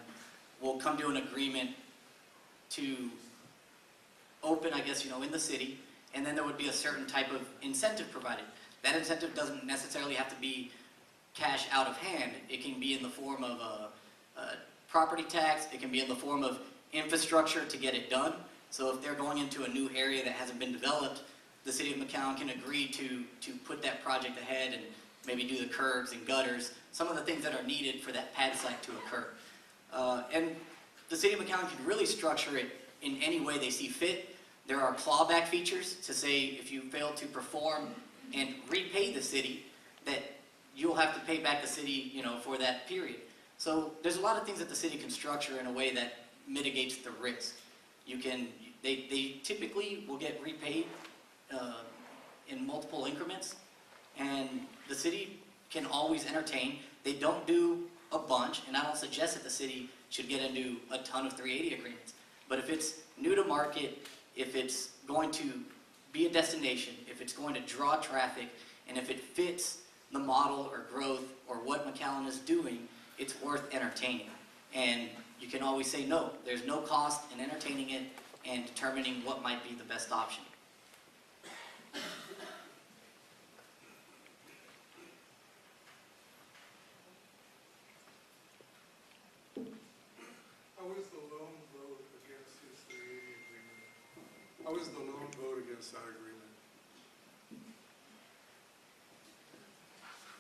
will come to an agreement to open, I guess, in the city, and then there would be a certain type of incentive provided. That incentive doesn't necessarily have to be cash out of hand. It can be in the form of a property tax. It can be in the form of infrastructure to get it done. So if they're going into a new area that hasn't been developed, the city of McAllen can agree to put that project ahead and maybe do the curbs and gutters, some of the things that are needed for that pad site to occur. And the city of McAllen can really structure it in any way they see fit. There are clawback features to say if you fail to perform and repay the city, that you'll have to pay back the city, for that period. So there's a lot of things that the city can structure in a way that mitigates the risk. They typically will get repaid in multiple increments, and the city can always entertain. They don't do a bunch, and I don't suggest that the city should get into a ton of 380 agreements. But if it's new to market, if it's going to be a destination, if it's going to draw traffic, and if it fits the model or growth or what McAllen is doing, it's worth entertaining. And you can always say no. There's no cost in entertaining it and determining what might be the best option. vote against that agreement.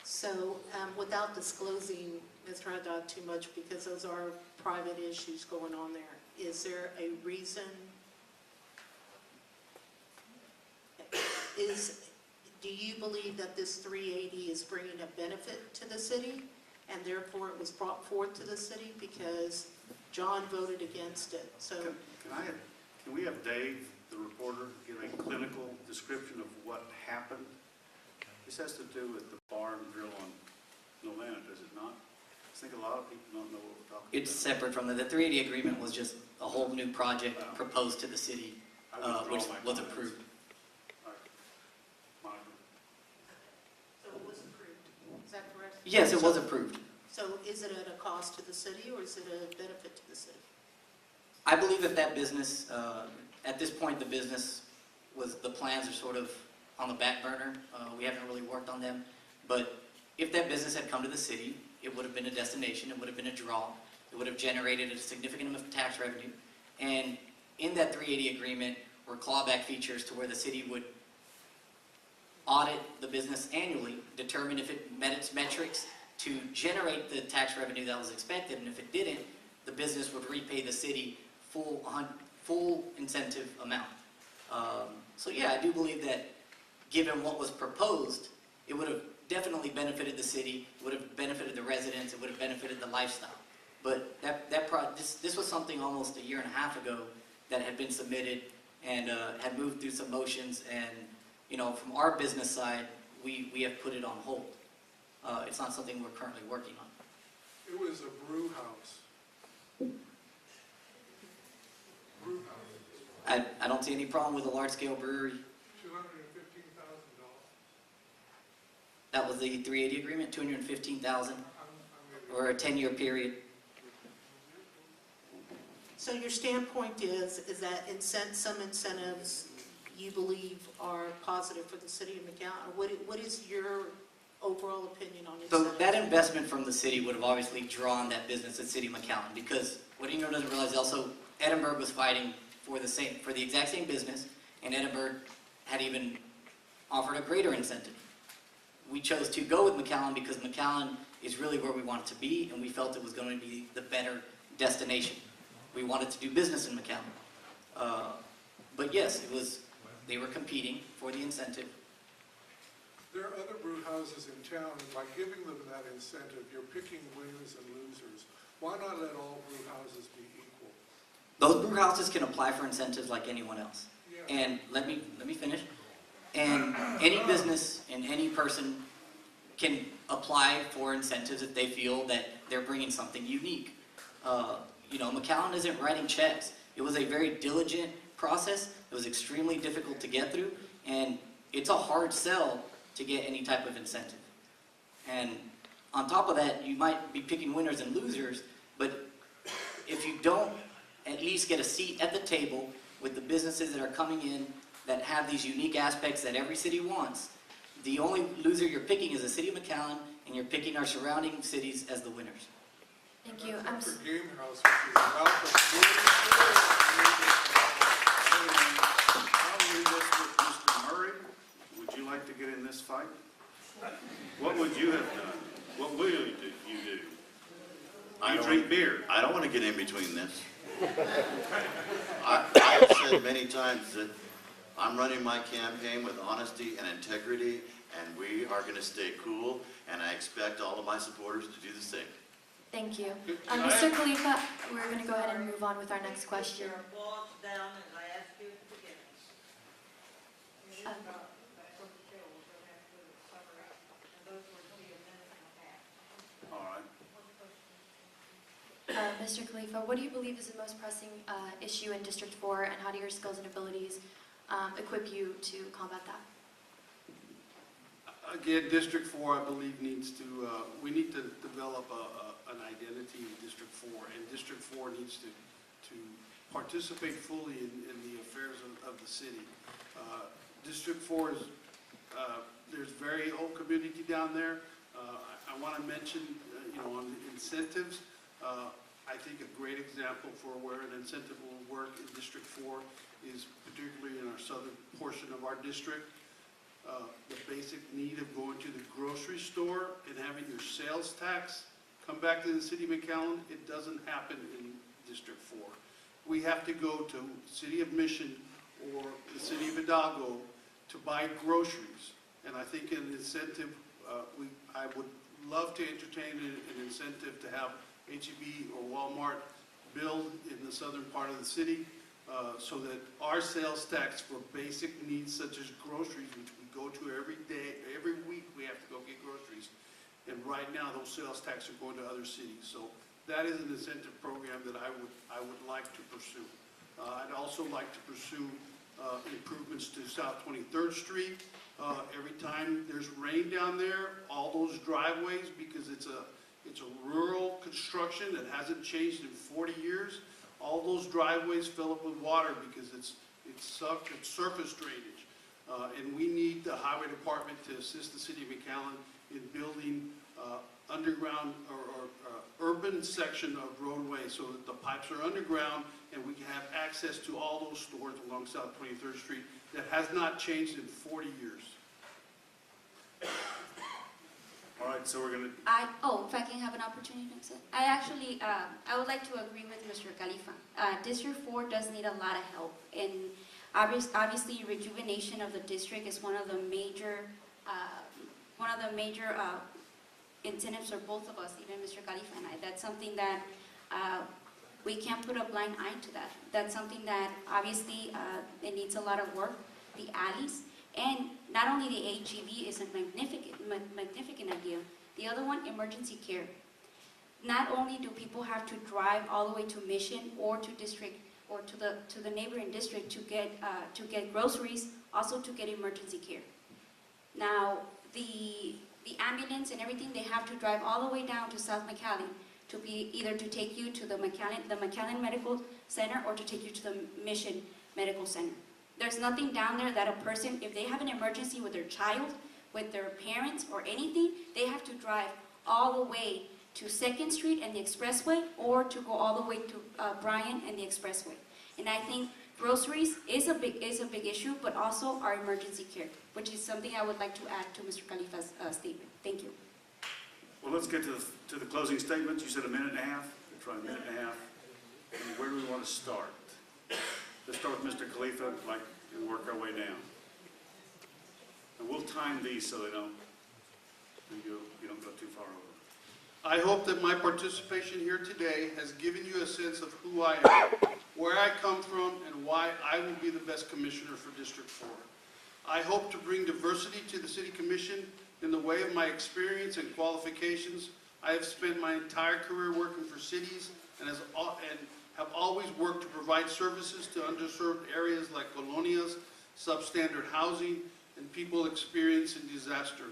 So, without disclosing, Mr. Haddad, too much, because those are private issues going on there, is there a reason? Do you believe that this 380 is bringing a benefit to the city, and therefore it was brought forth to the city because John voted against it? So, Can we have Dave, the reporter, give a clinical description of what happened? This has to do with the bar and grill on Novena, does it not? I think a lot of people don't know what we're talking about. It's separate from the 380 agreement was just a whole new project proposed to the city, I withdraw which my was comments. approved. All right. Monica? so it was approved, is that correct? Yes, it was approved. So is it at a cost to the city, or is it a benefit to the city? I believe that that business, at this point, the plans are sort of on the back burner. We haven't really worked on them. But if that business had come to the city, it would have been a destination, it would have been a draw, it would have generated a significant amount of tax revenue. And in that 380 agreement were clawback features to where the city would audit the business annually, determine if it met its metrics to generate the tax revenue that was expected, and if it didn't, the business would repay the city full incentive amount. So yeah, I do believe that given what was proposed, it would have definitely benefited the city, would have benefited the residents, it would have benefited the lifestyle. But this was something almost a year and a half ago that had been submitted and had moved through some motions, and from our business side, we have put it on hold. It's not something we're currently working on. It was a brew house. Brew house, I don't see any problem with a large-scale brewery. $215,000. That was the 380 agreement, $215,000 or a 10-year period. So your standpoint is that some incentives you believe are positive for the city of McAllen? What is your overall opinion on So incentives? that investment from the city would have obviously drawn that business at City of McAllen, because what Ingram doesn't realize also, Edinburgh was fighting for the exact same business, and Edinburgh had even offered a greater incentive. We chose to go with McAllen because McAllen is really where we wanted to be, and we felt it was going to be the better destination. We wanted to do business in McAllen. But yes, they were competing for the incentive. There are other brew houses in town, and by giving them that incentive, you're picking winners and losers. Why not let all brew houses be equal? Those brew houses can apply for incentives like anyone else. Yeah. And let me finish. And any business and any person can apply for incentives if they feel that they're bringing something unique. McAllen isn't writing checks. It was a very diligent process. It was extremely difficult to get through, and it's a hard sell to get any type of incentive. And on top of that, you might be picking winners and losers, but if you don't at least get a seat at the table with the businesses that are coming in that have these unique aspects that every city wants, the only loser you're picking is the city of McAllen, and you're picking our surrounding cities as the winners. Thank you. For Game House, which is about I'll leave this with Mr. Murray. Would you like to get in this fight? What would you have done? What will you do? You drink beer. I don't want to get in between this. I've said many times that I'm running my campaign with honesty and integrity, and we are going to stay cool, and I expect all of my supporters to do the same. Thank you. Mr. Khalifa, we're going to go ahead and move on with our next question. Your applause down as I asked you at the beginning. It is Um, not from the show, we're going to have to summarize, and those were to be a minute and a half. All right. Mr. Khalifa, what do you believe is the most pressing issue in District 4, and how do your skills and abilities equip you to combat that? Again, District 4, I believe, we need to develop an identity in District 4, and District 4 needs to participate fully in the affairs of the city. District 4 is, there's very old community down there. I want to mention, on the incentives, I think a great example for where an incentive will work in District 4 is particularly in our southern portion of our district. The basic need of going to the grocery store and having your sales tax come back to the city of McAllen, it doesn't happen in District 4. We have to go to City of Mission or the City of Hidalgo to buy groceries. And I think an incentive, I would love to entertain an incentive to have H-E-B or Walmart build in the southern part of the city so that our sales tax for basic needs such as groceries, which we go to every day, every week we have to go get groceries. And right now those sales tax are going to other cities. So that is an incentive program that I would like to pursue. I'd also like to pursue improvements to South 23rd Street. Every time there's rain down there, all those driveways, because it's a rural construction that hasn't changed in 40 years, all those driveways fill up with water because it's surface drainage. And we need the highway department to assist the city of McAllen in building underground or urban section of roadway so that the pipes are underground and we can have access to all those stores along South 23rd Street that has not changed in 40 years. All right, so we're going to, If I can have an opportunity to say, I would like to agree with Mr. Khalifa. District 4 does need a lot of help, and obviously rejuvenation of the district is one of the major incentives for both of us, even Mr. Khalifa and I. That's something that we can't put a blind eye to that. That's something that obviously it needs a lot of work. The alleys, and not only the HEV is a magnificent idea. The other one, emergency care. Not only do people have to drive all the way to Mission or to district or to the neighboring district to get groceries, also to get emergency care. Now the ambulance and everything, they have to drive all the way down to South McAllen to be either to take you to the McAllen Medical Center or to take you to the Mission Medical Center. There's nothing down there that a person, if they have an emergency with their child, with their parents or anything, they have to drive all the way to 2nd Street and the Expressway or to go all the way to Bryan and the Expressway. And I think groceries is a big issue, but also our emergency care, which is something I would like to add to Mr. Khalifa's statement. Thank you. well, let's get to the closing statements. You said a minute and a half. We'll try a minute and a half. And where do we want to start? Let's start with Mr. Khalifa, and work our way down. And we'll time these so you don't go too far over. I hope that my participation here today has given you a sense of who I am, where I come from, and why I will be the best commissioner for District 4. I hope to bring diversity to the City Commission in the way of my experience and qualifications. I have spent my entire career working for cities and have always worked to provide services to underserved areas like colonias, substandard housing, and people experiencing disaster.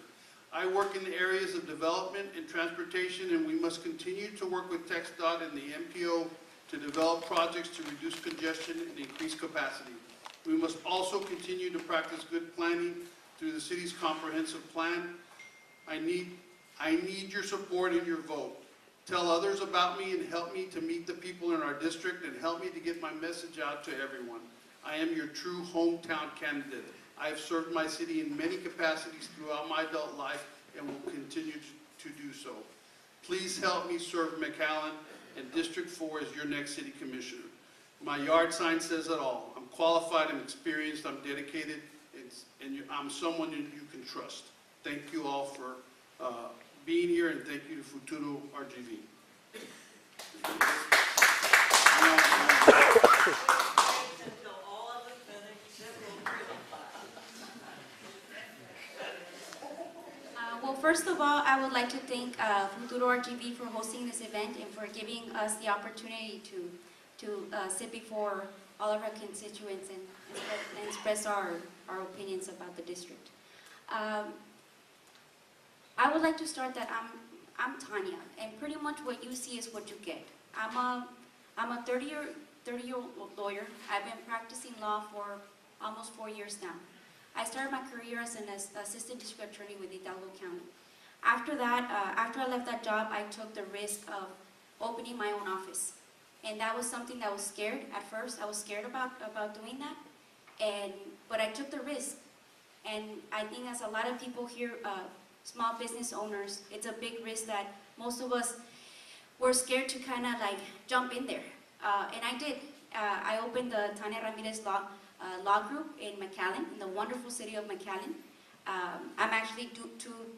I work in the areas of development and transportation, and we must continue to work with TxDOT and the MPO to develop projects to reduce congestion and increase capacity. We must also continue to practice good planning through the city's comprehensive plan. I need your support and your vote. Tell others about me and help me to meet the people in our district and help me to get my message out to everyone. I am your true hometown candidate. I have served my city in many capacities throughout my adult life and will continue to do so. Please help me serve McAllen and District 4 as your next city commissioner. My yard sign says it all. I'm qualified, I'm experienced, I'm dedicated, and I'm someone that you can trust. Thank you all for being here, and thank you to Futuro RGV. Well, first of all, I would like to thank Futuro RGV for hosting this event and for giving us the opportunity to sit before all of our constituents and express our opinions about the district. I would like to start that I'm Tanya, and pretty much what you see is what you get. I'm a 30-year-old lawyer. I've been practicing law for almost 4 years now. I started my career as an assistant district attorney with Hidalgo County. After that, after I left that job, I took the risk of opening my own office. And that was something that I was scared at first. I was scared about doing that. But I took the risk. And I think as a lot of people here, small business owners, it's a big risk that most of us were scared to kind of like jump in there. And I did. I opened the Tania Ramirez Law Group in McAllen, in the wonderful city of McAllen. I'm actually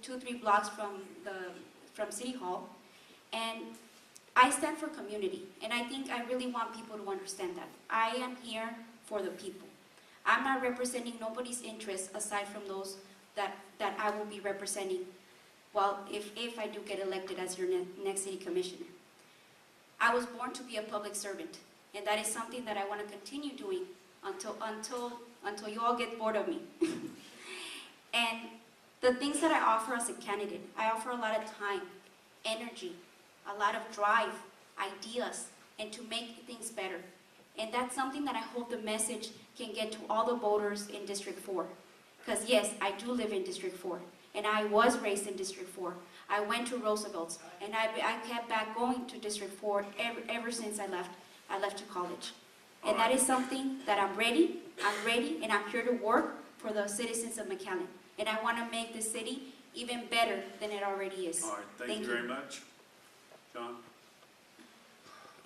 2-3 blocks from City Hall. And I stand for community. And I think I really want people to understand that. I am here for the people. I'm not representing nobody's interests aside from those that I will be representing, well, if I do get elected as your next city commissioner. I was born to be a public servant, and that is something that I want to continue doing until you all get bored of me. And the things that I offer as a candidate, I offer a lot of time, energy, a lot of drive, ideas, and to make things better. And that's something that I hope the message can get to all the voters in District 4. Because yes, I do live in District 4, and I was raised in District 4. I went to Roosevelt's, and I kept back going to District 4 ever since I left to college. And that is something that I'm ready, and I'm here to work for the citizens of McAllen. And I want to make the city even better than it already is. All right, thank you very much. John?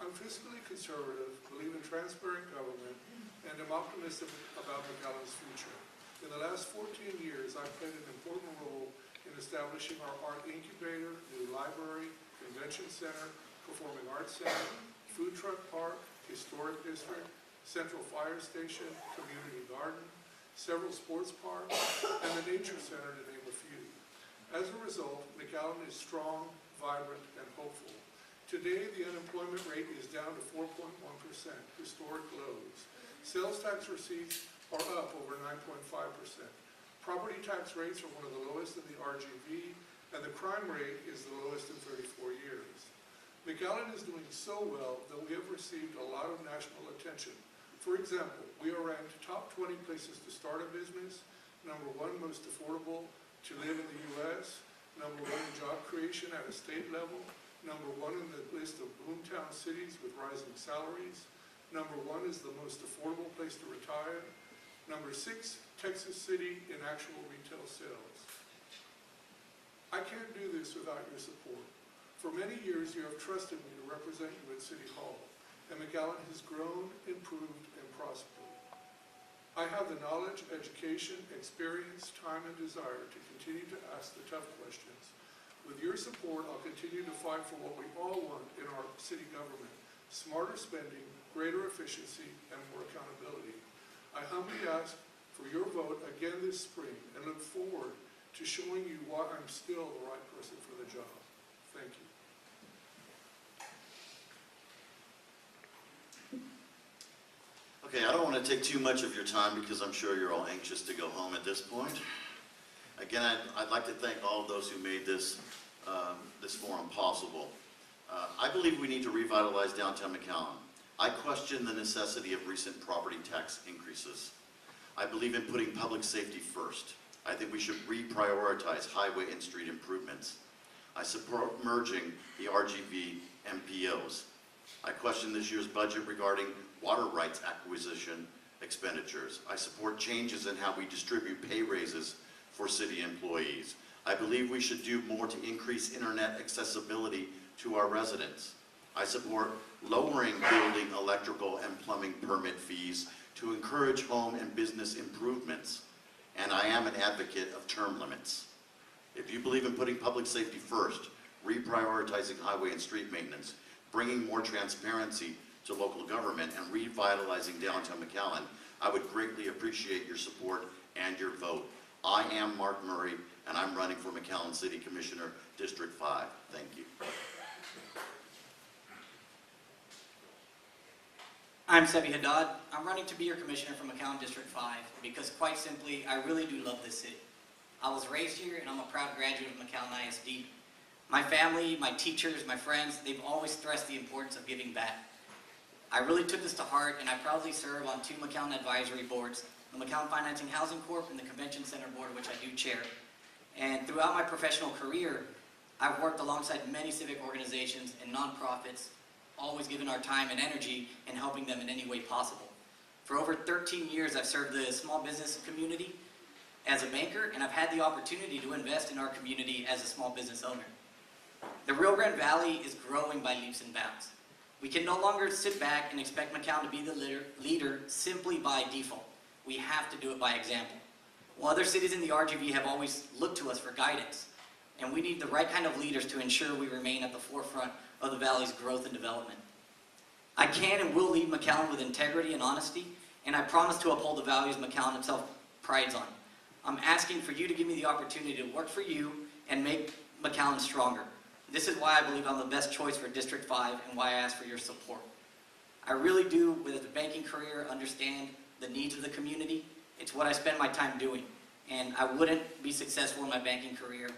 I'm fiscally conservative, believe in transparent government, and am optimistic about McAllen's future. In the last 14 years, I've played an important role in establishing our art incubator, new library, convention center, performing arts center, food truck park, historic district, central fire station, community garden, several sports parks, and the nature center, to name a few. As a result, McAllen is strong, vibrant, and hopeful. Today, the unemployment rate is down to 4.1%, historic lows. Sales tax receipts are up over 9.5%. Property tax rates are one of the lowest in the RGV, and the crime rate is the lowest in 34 years. McAllen is doing so well that we have received a lot of national attention. For example, we are ranked top 20 places to start a business, #1 most affordable to live in the U.S., #1 in job creation at a state level, #1 in the list of boomtown cities with rising salaries. #1 is the most affordable place to retire. #6, Texas City in actual retail sales. I can't do this without your support. For many years, you have trusted me to represent you at City Hall, and McAllen has grown, improved, and prospered. I have the knowledge, education, experience, time, and desire to continue to ask the tough questions. With your support, I'll continue to fight for what we all want in our city government: smarter spending, greater efficiency, and more accountability. I humbly ask for your vote again this spring and look forward to showing you why I'm still the right person for the job. Thank you. Okay, I don't want to take too much of your time because I'm sure you're all anxious to go home at this point. Again, I'd like to thank all of those who made this forum possible. I believe we need to revitalize downtown McAllen. I question the necessity of recent property tax increases. I believe in putting public safety first. I think we should reprioritize highway and street improvements. I support merging the RGV MPOs. I question this year's budget regarding water rights acquisition expenditures. I support changes in how we distribute pay raises for city employees. I believe we should do more to increase internet accessibility to our residents. I support lowering building, electrical, and plumbing permit fees to encourage home and business improvements. And I am an advocate of term limits. If you believe in putting public safety first, reprioritizing highway and street maintenance, bringing more transparency to local government, and revitalizing downtown McAllen, I would greatly appreciate your support and your vote. I am Mark Murray, and I'm running for McAllen City Commissioner, District 5. Thank you. I'm Sebi Haddad. I'm running to be your commissioner from McAllen District 5 because, quite simply, I really do love this city. I was raised here, and I'm a proud graduate of McAllen ISD. My family, my teachers, my friends, they've always stressed the importance of giving back. I really took this to heart, and I proudly serve on 2 McAllen advisory boards, the McAllen Financing Housing Corp and the Convention Center Board, which I do chair. And throughout my professional career, I've worked alongside many civic organizations and nonprofits, always given our time and energy in helping them in any way possible. For over 13 years, I've served the small business community as a banker, and I've had the opportunity to invest in our community as a small business owner. The Rio Grande Valley is growing by leaps and bounds. We can no longer sit back and expect McAllen to be the leader simply by default. We have to do it by example. While other cities in the RGV have always looked to us for guidance, and we need the right kind of leaders to ensure we remain at the forefront of the Valley's growth and development. I can and will lead McAllen with integrity and honesty, and I promise to uphold the values McAllen itself prides on. I'm asking for you to give me the opportunity to work for you and make McAllen stronger. This is why I believe I'm the best choice for District 5 and why I ask for your support. I really do, with a banking career, understand the needs of the community. It's what I spend my time doing, and I wouldn't be successful in my banking career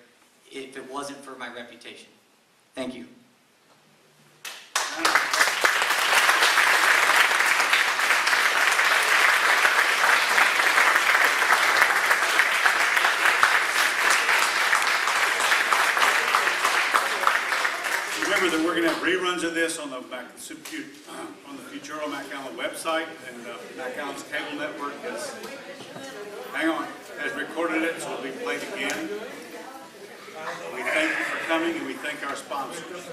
if it wasn't for my reputation. Thank you. Remember that we're going to have reruns of this on the Futuro McAllen website, and McAllen's cable network has recorded it, so it'll be played again. We thank you for coming, and we thank our sponsors.